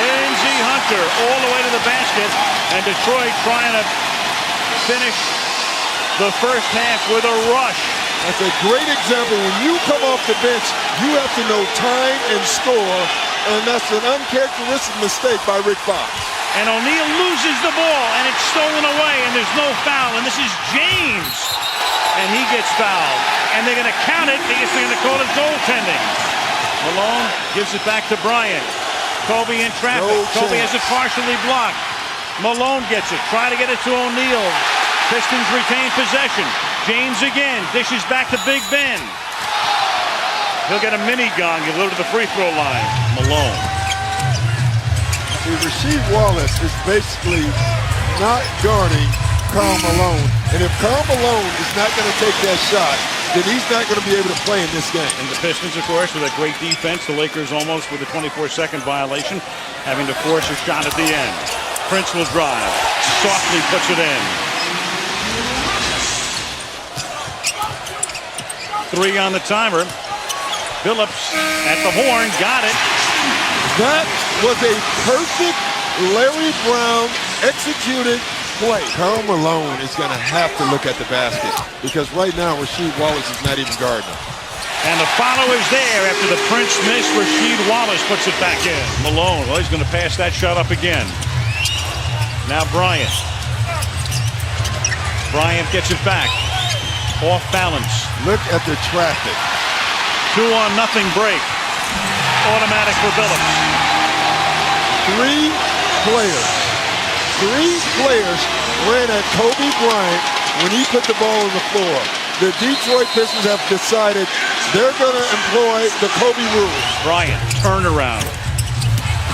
Speaker 1: Lindsey Hunter all the way to the basket, and Detroit trying to finish the first half with a rush.
Speaker 2: That's a great example. When you come off the bench, you have to know time and score, and that's an uncharacteristic mistake by Rick Fox.
Speaker 1: And O'Neal loses the ball, and it's stolen away, and there's no foul, and this is James. And he gets fouled. And they're going to count it because they're going to call it goaltending. Malone gives it back to Bryant. Kobe in traffic. Kobe has it partially blocked. Malone gets it. Try to get it to O'Neal. Pistons retain possession. James again. Dishes back to Big Ben. He'll get a mini gong. He'll go to the free throw line. Malone.
Speaker 2: See, Rasheed Wallace is basically not guarding Karl Malone. And if Karl Malone is not going to take that shot, then he's not going to be able to play in this game.
Speaker 1: And the Pistons, of course, with a great defense. The Lakers almost with a 24-second violation, having to force a shot at the end. Prince will drive. Softly puts it in. 3 on the timer. Phillips at the horn. Got it.
Speaker 2: That was a perfect Larry Brown executed play. Karl Malone is going to have to look at the basket because right now Rasheed Wallace is not even guarding him.
Speaker 1: And the follow is there after the Prince miss. Rasheed Wallace puts it back in. Malone, well, he's going to pass that shot up again. Now Bryant. Bryant gets it back. Off balance.
Speaker 2: Look at the traffic.
Speaker 1: 2-0 break. Automatic for Phillips.
Speaker 2: 3 players ran at Kobe Bryant when he put the ball on the floor. The Detroit Pistons have decided they're going to employ the Kobe rule.
Speaker 1: Bryant, turnaround.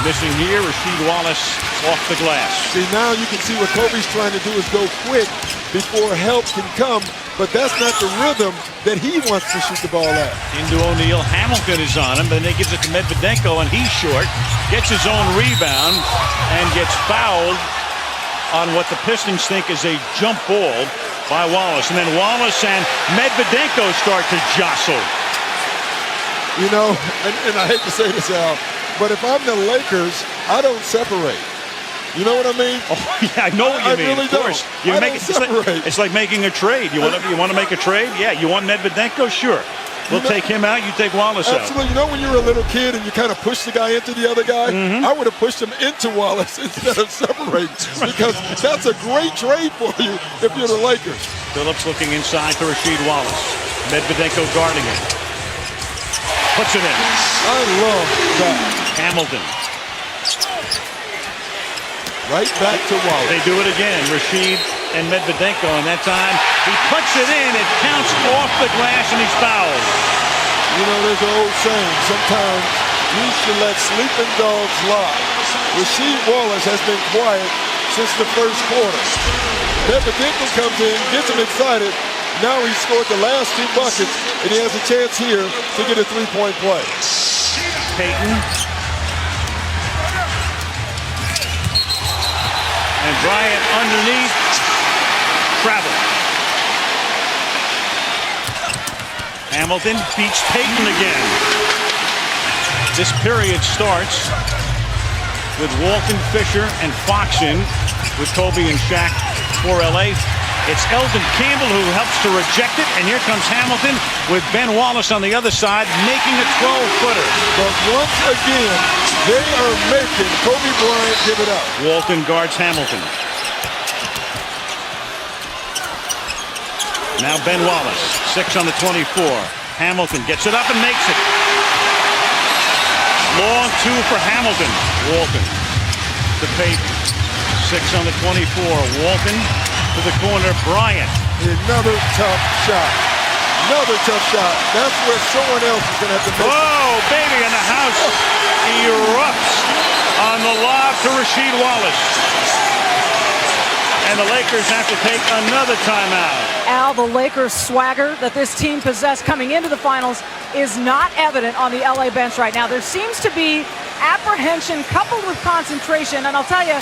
Speaker 1: Missing here, Rasheed Wallace off the glass.
Speaker 2: See, now you can see what Kobe's trying to do is go quick before help can come, but that's not the rhythm that he wants to shoot the ball at.
Speaker 1: Into O'Neal, Hamilton is on him, then he gives it to Medvedenko, and he's short. Gets his own rebound and gets fouled on what the Pistons think is a jump ball by Wallace. And then Wallace and Medvedenko start to jostle.
Speaker 2: You know, and I hate to say this, Al, but if I'm the Lakers, I don't separate. You know what I mean?
Speaker 1: Oh, yeah, I know what you mean.
Speaker 2: Really
Speaker 1: of course.
Speaker 2: don't. I don't separate.
Speaker 1: It's like making a trade. You want to make a trade? Yeah. You want Medvedenko? Sure. We'll take him out. You take Wallace out.
Speaker 2: Absolutely. You know when you were a little kid and you kind of push the guy into the other guy? I would have pushed him into Wallace instead of separating because that's a great trade for you if you're the Lakers.
Speaker 1: Phillips looking inside to Rasheed Wallace. Medvedenko guarding it. Puts it in.
Speaker 2: I love that.
Speaker 1: Hamilton.
Speaker 2: Right back to Wallace.
Speaker 1: They do it again. Rasheed and Medvedenko, and that time he puts it in. It counts off the glass, and he's fouled.
Speaker 2: You know, there's an old saying, sometimes you should let sleeping dogs lie. Rasheed Wallace has been quiet since the first quarter. Medvedenko comes in, gets him excited. Now he scored the last 2 buckets, and he has a chance here to get a 3-point play.
Speaker 1: Payton. And Bryant underneath. Travel. Hamilton beats Payton again. This period starts with Walton, Fisher, and Foxen with Kobe and Shaq for LA. It's Elton Campbell who helps to reject it, and here comes Hamilton with Ben Wallace on the other side, making a 12-footer.
Speaker 2: But once again, they are making Kobe Bryant give it up.
Speaker 1: Walton guards Hamilton. Now Ben Wallace, 6 on the 24. Hamilton gets it up and makes it. Long 2 for Hamilton. Walton to Payton. 6 on the 24. Walton to the corner. Bryant.
Speaker 2: Another tough shot. Another tough shot. That's where someone else is going to have to make it.
Speaker 1: Whoa, baby, and the house erupts on the lob to Rasheed Wallace. And the Lakers have to take another timeout.
Speaker 4: Al, the Lakers' swagger that this team possessed coming into the finals is not evident on the LA bench right now. There seems to be apprehension coupled with concentration, and I'll tell you,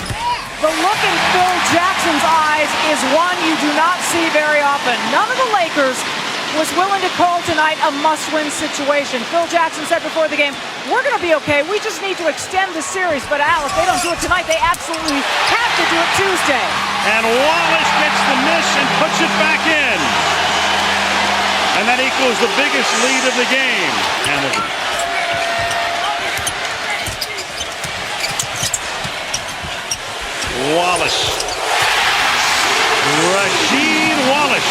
Speaker 4: the look in Phil Jackson's eyes is one you do not see very often. None of the Lakers was willing to call tonight a must-win situation. Phil Jackson said before the game, we're going to be okay. We just need to extend the series. But Al, if they don't do it tonight, they absolutely have to do it Tuesday.
Speaker 1: And Wallace gets the miss and puts it back in. And that equals the biggest lead of the game. Hamilton. Wallace. Rasheed Wallace.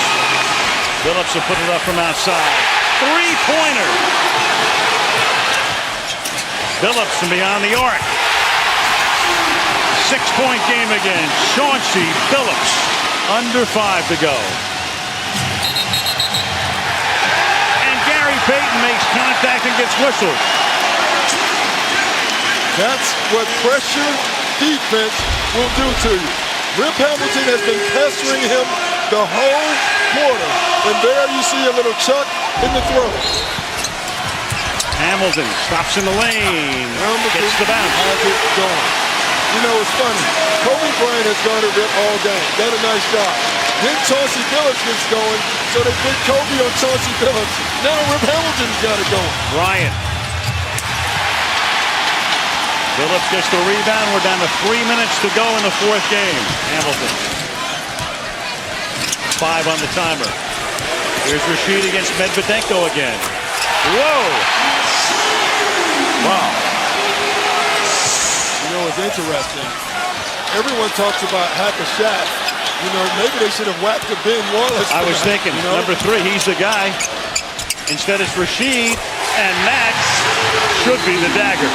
Speaker 1: Phillips will put it up from outside. 3-pointer. Phillips from beyond the arc. 6-point game again. Chauncey Phillips. Under 5 to go. And Gary Payton makes contact and gets whistled.
Speaker 2: That's what pressure defense will do to you. Rip Hamilton has been pestering him the whole quarter. And there you see a little chuck in the throat.
Speaker 1: Hamilton stops in the lane. Gets the bounce.
Speaker 2: Has it going. You know, it's funny. Kobe Bryant has guarded Rip all game. Done a nice job. Then Chauncey Phillips gets going, so they put Kobe on Chauncey Phillips. Now Rip Hamilton's got it going.
Speaker 1: Bryant. Phillips gets the rebound. We're down to 3 minutes to go in the 4th game. Hamilton. 5 on the timer. Here's Rasheed against Medvedenko again. Whoa! Wow.
Speaker 2: You know, it's interesting. Everyone talks about hack a shot. You know, maybe they should have whacked to Ben Wallace.
Speaker 1: I was thinking,
Speaker 2: you know?
Speaker 1: number 3, he's the guy. Instead it's Rasheed, and that should be the dagger.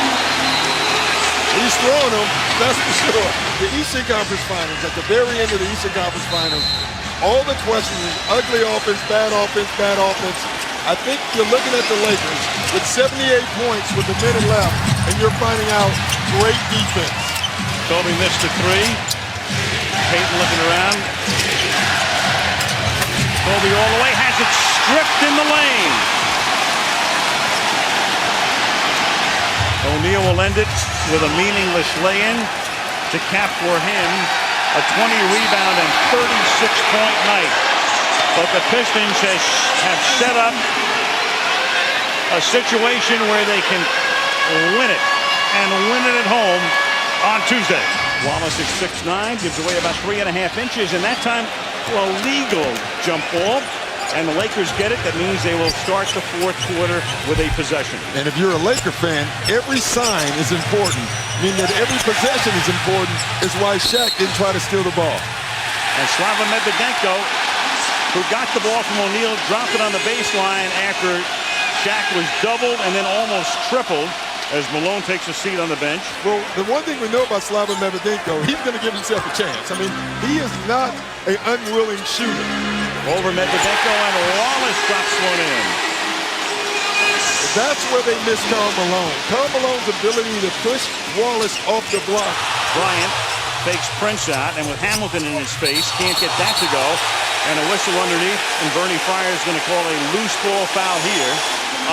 Speaker 2: He's throwing them, that's for sure. The Eastern Conference Finals, at the very end of the Eastern Conference Finals, all the questions is ugly offense, bad offense, bad offense. I think you're looking at the Lakers with 78 points with a minute left, and you're finding out great defense.
Speaker 1: Kobe missed a 3. Payton looking around. Kobe all the way, has it stripped in the lane. O'Neal will end it with a meaningless lay-in to cap for him a 20-rebound and 36-point night. But the Pistons have set up a situation where they can win it, and win it at home on Tuesday. Wallace is 6'9", gives away about 3.5 inches, and that time, a legal jump ball. And the Lakers get it. That means they will start the 4th quarter with a possession.
Speaker 2: And if you're a Laker fan, every sign is important. Meaning that every possession is important. Is why Shaq didn't try to steal the ball.
Speaker 1: And Slava Medvedenko, who got the ball from O'Neal, dropped it on the baseline after Shaq was doubled and then almost tripled as Malone takes a seat on the bench.
Speaker 2: Well, the one thing we know about Slava Medvedenko, he's going to give himself a chance. I mean, he is not an unwilling shooter.
Speaker 1: Over Medvedenko, and Wallace drops one in.
Speaker 2: That's where they miss Karl Malone. Karl Malone's ability to push Wallace off the block.
Speaker 1: Bryant fakes Prince out, and with Hamilton in his face, can't get that to go. And a whistle underneath, and Bernie Fryer is going to call a loose ball foul here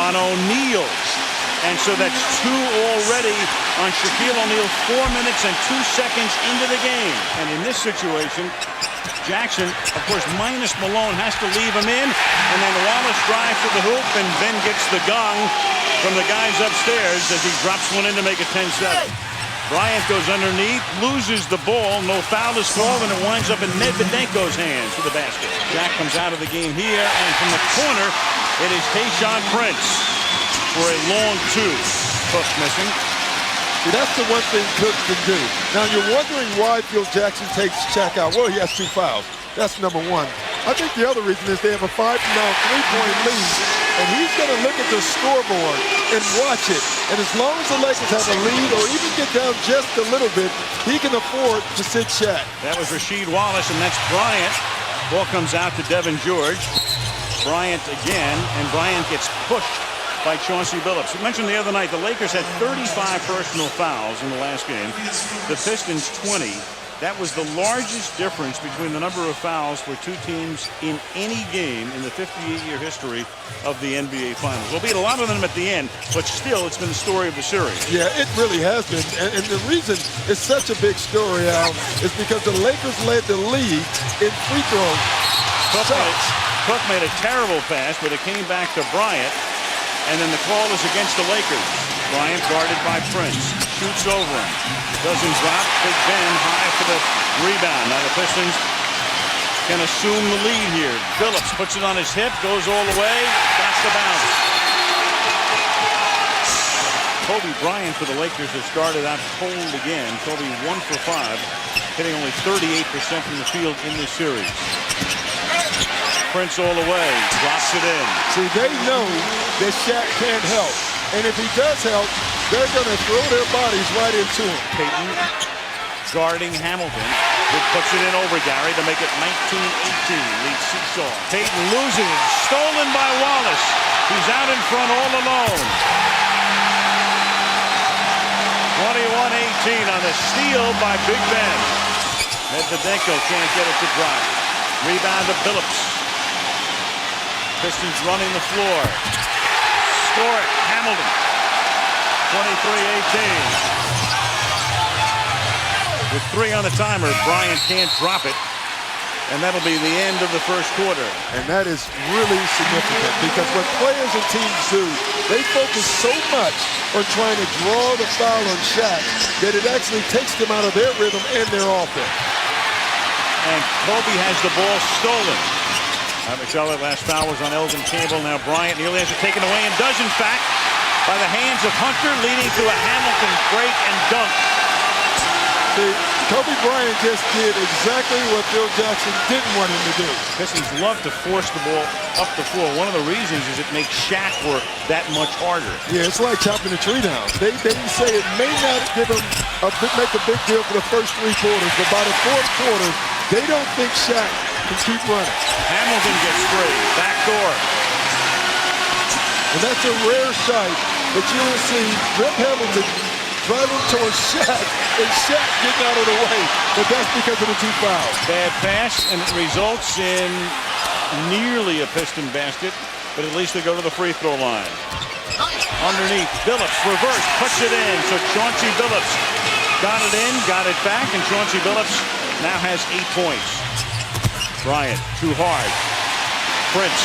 Speaker 1: on O'Neal. And so that's 2 already on Shaquille O'Neal, 4 minutes and 2 seconds into the game. And in this situation, Jackson, of course, minus Malone, has to leave him in. And then Wallace drives to the hoop, and Ben gets the gong from the guys upstairs as he drops one in to make it 10-7. Bryant goes underneath, loses the ball. No foul is called, and it winds up in Medvedenko's hands for the basket. Jack comes out of the game here, and from the corner, it is Tayshaun Prince for a long 2. Cook missing.
Speaker 2: See, that's the one thing Cook can do. Now, you're wondering why Phil Jackson takes Shaq out. Well, he has 2 fouls. That's number one. I think the other reason is they have a 5-0 3-point lead, and he's going to look at the scoreboard and watch it. And as long as the Lakers have a lead or even get down just a little bit, he can afford to sit Shaq.
Speaker 1: That was Rasheed Wallace, and that's Bryant. Ball comes out to Devin George. Bryant again, and Bryant gets pushed by Chauncey Billups. We mentioned the other night the Lakers had 35 personal fouls in the last game. The Pistons 20. That was the largest difference between the number of fouls for 2 teams in any game in the 58-year history of the NBA Finals. We'll beat a lot of them at the end, but still, it's been the story of the series.
Speaker 2: Yeah, it really has been. And the reason it's such a big story, Al, is because the Lakers led the league in free throws.
Speaker 1: Cook made a terrible pass, but it came back to Bryant. And then the call is against the Lakers. Bryant guarded by Prince. Shoots over him. Doesn't drop. Big Ben high for the rebound. Now the Pistons can assume the lead here. Billups puts it on his hip. Goes all the way. Got the bounce. Kobe Bryant for the Lakers has started out cold again. Kobe 1 for 5. Hitting only 38% from the field in this series. Prince all the way, drops it in.
Speaker 2: See, they know that Shaq can't help. And if he does help, they're going to throw their bodies right into him.
Speaker 1: Payton guarding Hamilton. Puts it in over Gary to make it 19-18. Leads Seesaw. Payton loses it. Stolen by Wallace. He's out in front all alone. 21-18 on the steal by Big Ben. Medvedenko can't get it to drop. Rebound to Billups. Pistons running the floor. Score it. Hamilton. 23-18. With 3 on the timer, Bryant can't drop it. And that'll be the end of the first quarter.
Speaker 2: And that is really significant because what players and teams do, they focus so much on trying to draw the foul on Shaq that it actually takes them out of their rhythm and their offense.
Speaker 1: And Kobe has the ball stolen. McCullough, last foul was on Elgin Campbell. Now Bryant nearly has it taken away and does, in fact, by the hands of Hunter, leading to a Hamilton break and dunk.
Speaker 2: See, Kobe Bryant just did exactly what Phil Jackson didn't want him to do.
Speaker 1: Pistons love to force the ball up the floor. One of the reasons is it makes Shaq work that much harder.
Speaker 2: Yeah, it's like chopping a tree down. They say it may not give them make a big deal for the first 3 quarters, but by the 4th quarter, they don't think Shaq can keep running.
Speaker 1: Hamilton gets free. Back door.
Speaker 2: And that's a rare sight that you will see Rip Hamilton driving towards Shaq and Shaq getting out of the way. But that's because of the 2 fouls.
Speaker 1: Bad pass, and it results in nearly a Piston basket, but at least they go to the free throw line. Underneath, Billups, reverse, puts it in. So Chauncey Billups got it in, got it back, and Chauncey Billups now has 8 points. Bryant, too hard. Prince,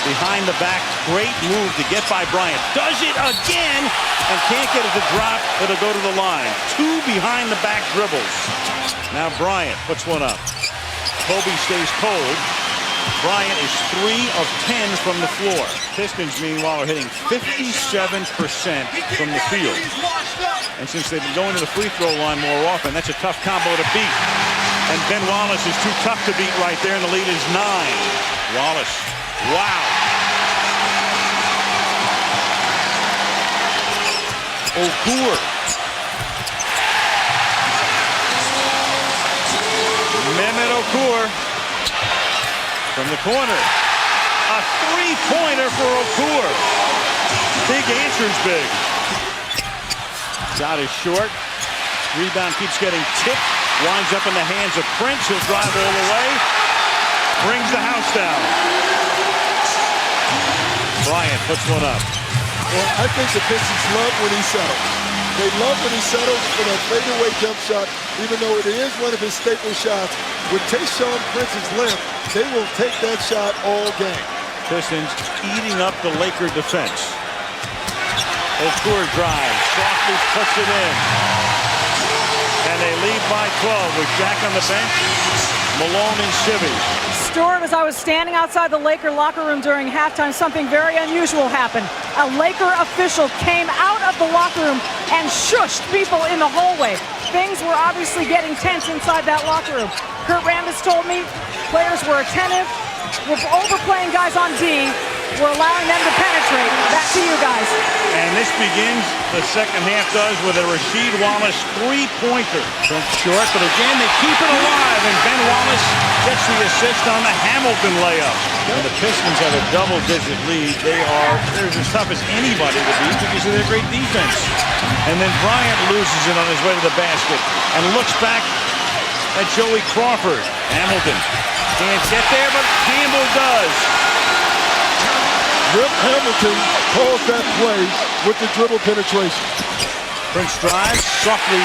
Speaker 1: behind the back, great move to get by Bryant. Does it again, and can't get it to drop. It'll go to the line. 2 behind the back dribbles. Now Bryant puts one up. Kobe stays cold. Bryant is 3 of 10 from the floor. Pistons, meanwhile, are hitting 57% from the field. And since they've been going to the free throw line more often, that's a tough combo to beat. And Ben Wallace is too tough to beat right there, and the lead is 9. Wallace, wow. Okur. Mehmet Okur from the corner. A 3-pointer for Okur. Big answers big. Shot is short. Rebound keeps getting tipped. Winds up in the hands of Prince. He'll drive all the way. Brings the house down. Bryant puts one up.
Speaker 2: Well, I think the Pistons love when he settles. They love when he settles for that fadeaway jump shot, even though it is one of his staple shots. With Tayshaun Prince's length, they will take that shot all game.
Speaker 1: Pistons eating up the Laker defense. Okur drives, softly puts it in. And they lead by 12 with Shaq on the bench, Malone and Sibby.
Speaker 4: Stuart, as I was standing outside the Laker locker room during halftime, something very unusual happened. A Laker official came out of the locker room and shushed people in the hallway. Things were obviously getting tense inside that locker room. Kurt Rambis told me players were attentive. We're overplaying guys on D. We're allowing them to penetrate. Back to you guys.
Speaker 1: And this begins, the second half does, with a Rasheed Wallace three-pointer. Short, but again, they keep it alive, and Ben Wallace gets the assist on the Hamilton layup. And the Pistons have a double-digit lead. They're as tough as anybody to beat because of their great defense. And then Bryant loses it on his way to the basket and looks back at Joey Crawford. Hamilton can't get there, but Campbell does.
Speaker 2: Rip Hamilton calls that play with the dribble penetration.
Speaker 1: Prince drives, softly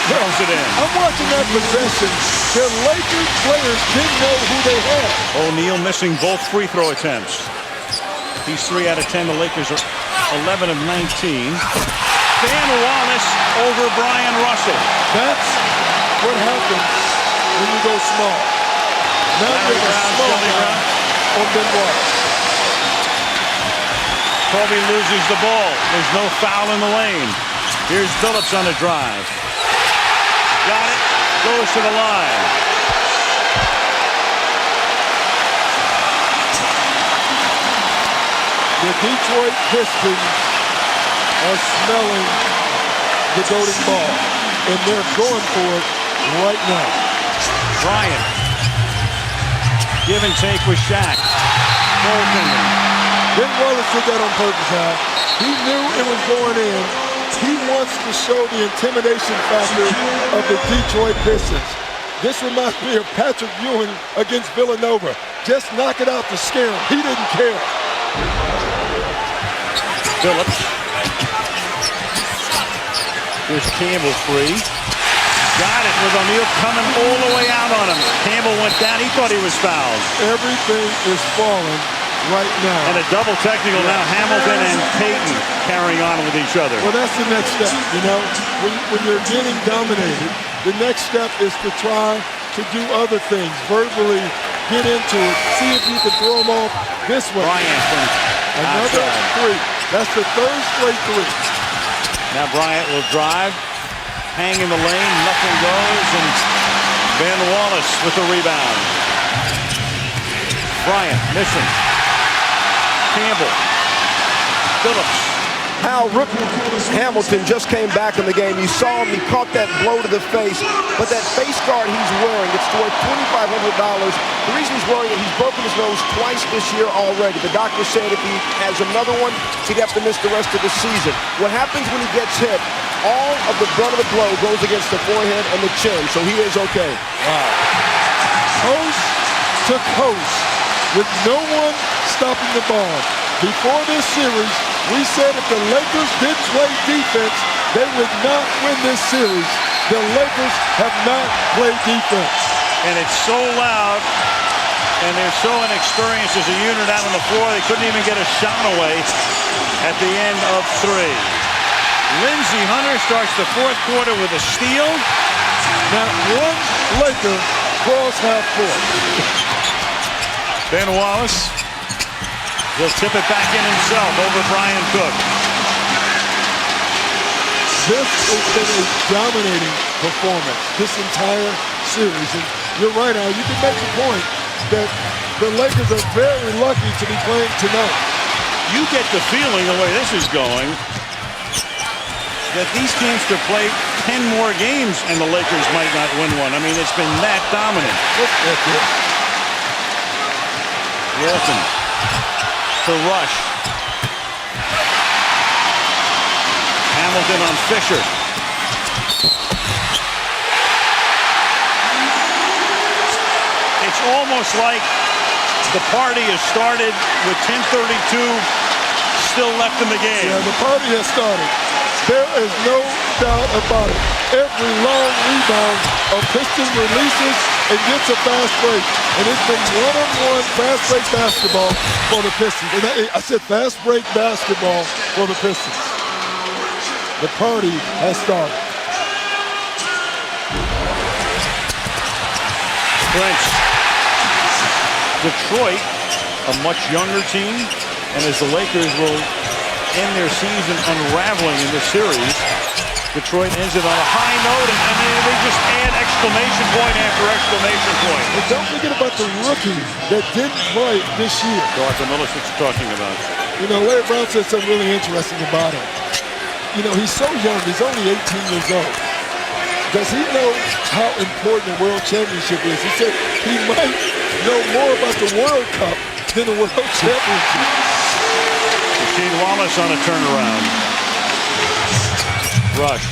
Speaker 1: throws it in.
Speaker 2: I'm watching that possession. The Lakers players didn't know who they had.
Speaker 1: O'Neal missing both free throw attempts. He's 3 out of 10. The Lakers are 11 of 19. Ben Wallace over Brian Russell.
Speaker 2: That's what happens when you go small. Now there's a small guy on Ben Wallace.
Speaker 1: Kobe loses the ball. There's no foul in the lane. Here's Phillips on a drive. Got it. Goes to the line.
Speaker 2: The Detroit Pistons are smelling the golden ball, and they're going for it right now.
Speaker 1: Bryant. Give and take with Shaq. Goaltending.
Speaker 2: Ben Wallace did that on purpose, Al. He knew it was going in. He wants to show the intimidation factor of the Detroit Pistons. This reminds me of Patrick Ewing against Villanova. Just knock it out to scare him. He didn't care.
Speaker 1: Phillips. Here's Campbell free. Got it with O'Neal coming all the way out on him. Campbell went down. He thought he was fouled.
Speaker 2: Everything is falling right now.
Speaker 1: And a double technical now. Hamilton and Payton carrying on with each other.
Speaker 2: Well, that's the next step, you know. When you're getting dominated, the next step is to try to do other things. Verbally get into it. See if you can throw them off this way.
Speaker 1: Bryant from
Speaker 2: another
Speaker 1: outside.
Speaker 2: three. That's the third straight three.
Speaker 1: Now Bryant will drive. Hang in the lane. Nothing goes. And Ben Wallace with the rebound. Bryant missing. Campbell. Phillips.
Speaker 3: How Rip Hamilton just came back in the game. You saw him, he caught that blow to the face, but that face guard he's wearing, it's worth $2,500. The reason he's wearing it, he's broken his nose twice this year already. The doctor said if he has another one, he'd have to miss the rest of the season. What happens when he gets hit, all of the brunt of the blow goes against the forehead and the chin, so he is okay.
Speaker 2: Wow. Coast to coast with no one stopping the ball. Before this series, we said if the Lakers did play defense, they would not win this series. The Lakers have not played defense.
Speaker 1: And it's so loud, and they're so inexperienced as a unit out on the floor, they couldn't even get a shot away at the end of 3. Lindsey Hunter starts the fourth quarter with a steal.
Speaker 2: Not one Laker cross half court.
Speaker 1: Ben Wallace. He'll tip it back in himself over Brian Cook.
Speaker 2: This has been a dominating performance this entire series. And you're right, Al. You can make the point that the Lakers are very lucky to be playing tonight.
Speaker 1: You get the feeling, the way this is going, that these teams could play 10 more games and the Lakers might not win one. I mean, it's been that dominant.
Speaker 2: Look at this.
Speaker 1: Walton to Rush. Hamilton on Fisher. It's almost like the party has started with 10:32 still left in the game.
Speaker 2: Yeah, the party has started. There is no doubt about it. Every long rebound of Pistons releases and gets a fast break. And it's been one-on-one fast break basketball for the Pistons. And I said fast break basketball for the Pistons. The party has started.
Speaker 1: Prince. Detroit, a much younger team, and as the Lakers will end their season unraveling in this series, Detroit ends it on a high note, and they just add exclamation point after exclamation point.
Speaker 2: And don't forget about the rookie that didn't play this year.
Speaker 1: Dr. Millis, what you talking about?
Speaker 2: You know, Larry Brown said something really interesting about him. You know, he's so young. He's only 18 years old. Does he know how important the World Championship is? He said he might know more about the World Cup than the World Championship.
Speaker 1: Rasheed Wallace on a turnaround. Rush.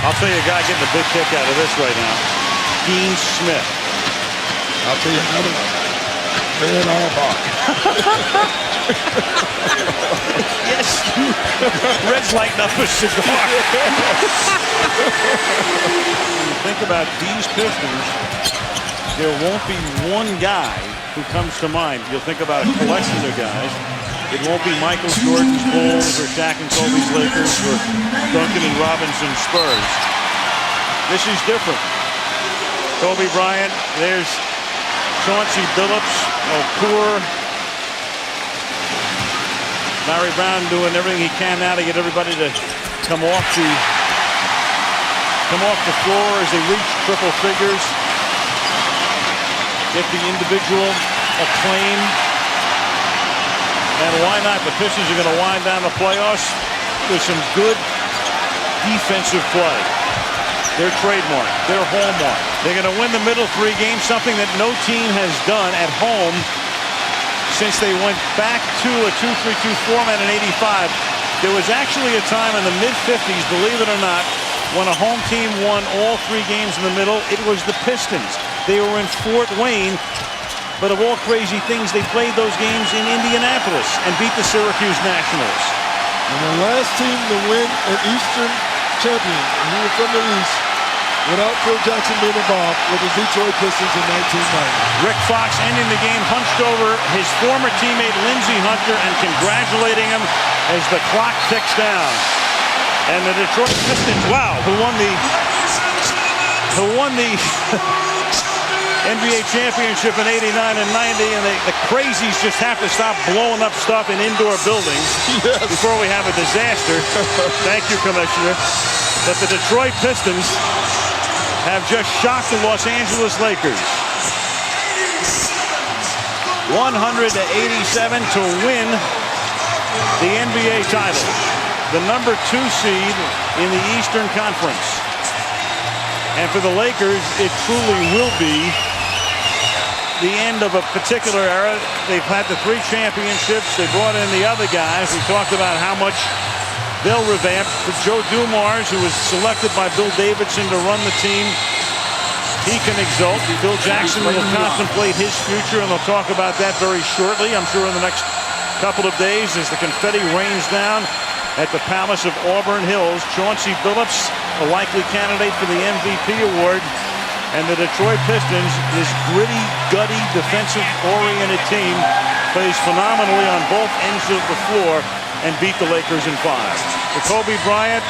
Speaker 1: I'll tell you a guy getting a big kick out of this right now. Dean Smith.
Speaker 2: I'll tell you another one. Man Auerbach.
Speaker 1: Yes. Red's lighting up a cigar. When you think about these Pistons, there won't be one guy who comes to mind. You'll think about a collection of guys. It won't be Michael Jordan's Bulls or Shaq and Kobe's Lakers or Duncan and Robinson's Spurs. This is different. Kobe Bryant, there's Chauncey Billups, Okur, Larry Brown doing everything he can now to get everybody to come off the floor as they reach triple figures. Get the individual acclaim. And why not? The Pistons are going to wind down the playoffs with some good defensive play. Their trademark, their hallmark. They're going to win the middle three games, something that no team has done at home since they went back to a 2-3-2 format in '85. There was actually a time in the mid-'50s, believe it or not, when a home team won all three games in the middle. It was the Pistons. They were in Fort Wayne. But of all crazy things, they played those games in Indianapolis and beat the Syracuse Nationals.
Speaker 2: And the last team to win an Eastern champion, and he was from the East, without Phil Jackson being involved, were the Detroit Pistons in 1990.
Speaker 1: Rick Fox ending the game hunched over his former teammate Lindsey Hunter and congratulating him as the clock ticks down. And the Detroit Pistons, wow, who won the NBA championship in '89 and '90, and the crazies just have to stop blowing up stuff in indoor buildings before we have a disaster. Thank you, Commissioner. But the Detroit Pistons have just shocked the Los Angeles Lakers. 100-87 to win the NBA title. The number 2 seed in the Eastern Conference. And for the Lakers, it truly will be the end of a particular era. They've had the 3 championships. They brought in the other guys. We talked about how much they'll revamp. For Joe Dumars, who was selected by Bill Davidson to run the team, he can exult. Phil Jackson will contemplate his future, and they'll talk about that very shortly, I'm sure in the next couple of days, as the confetti rains down at the Palace of Auburn Hills. Chauncey Billups, a likely candidate for the MVP award. And the Detroit Pistons, this gritty, gutty, defensive-oriented team, plays phenomenally on both ends of the floor and beat the Lakers in 5. For Kobe Bryant,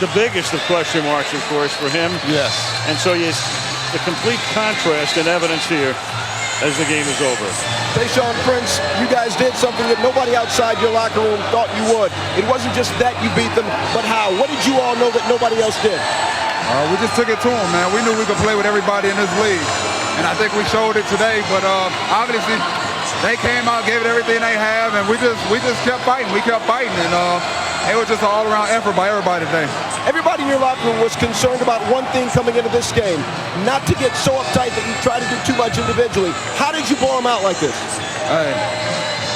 Speaker 1: the biggest of question marks, of course, for him.
Speaker 2: Yes.
Speaker 1: And so the complete contrast and evidence here as the game is over.
Speaker 3: Tayshaun Prince, you guys did something that nobody outside your locker room thought you would. It wasn't just that you beat them, but how? What did you all know that nobody else did?
Speaker 5: We just took it to them, man. We knew we could play with everybody in this league. And I think we showed it today. But obviously, they came out, gave it everything they have, and we just kept fighting. We kept fighting. And it was just an all-around effort by everybody today.
Speaker 3: Everybody in your locker room was concerned about one thing coming into this game, not to get so uptight that you try to do too much individually. How did you blow them out like this?
Speaker 5: Hey,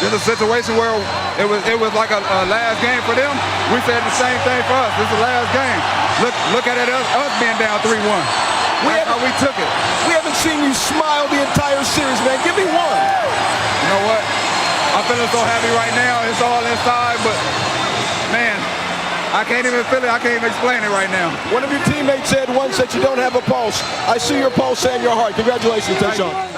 Speaker 5: There's a situation where it was like a last game for them. We said the same thing for us. This is the last game. Look at it, us being down 3-1. That's how we took it.
Speaker 3: We haven't seen you smile the entire series, man. Give me one.
Speaker 5: You know what? I'm feeling so happy right now. It's all inside, but man, I can't even feel it. I can't even explain it right now.
Speaker 3: One of your teammates said once that you don't have a pulse. I see your pulse and your heart. Congratulations, Tayshaun.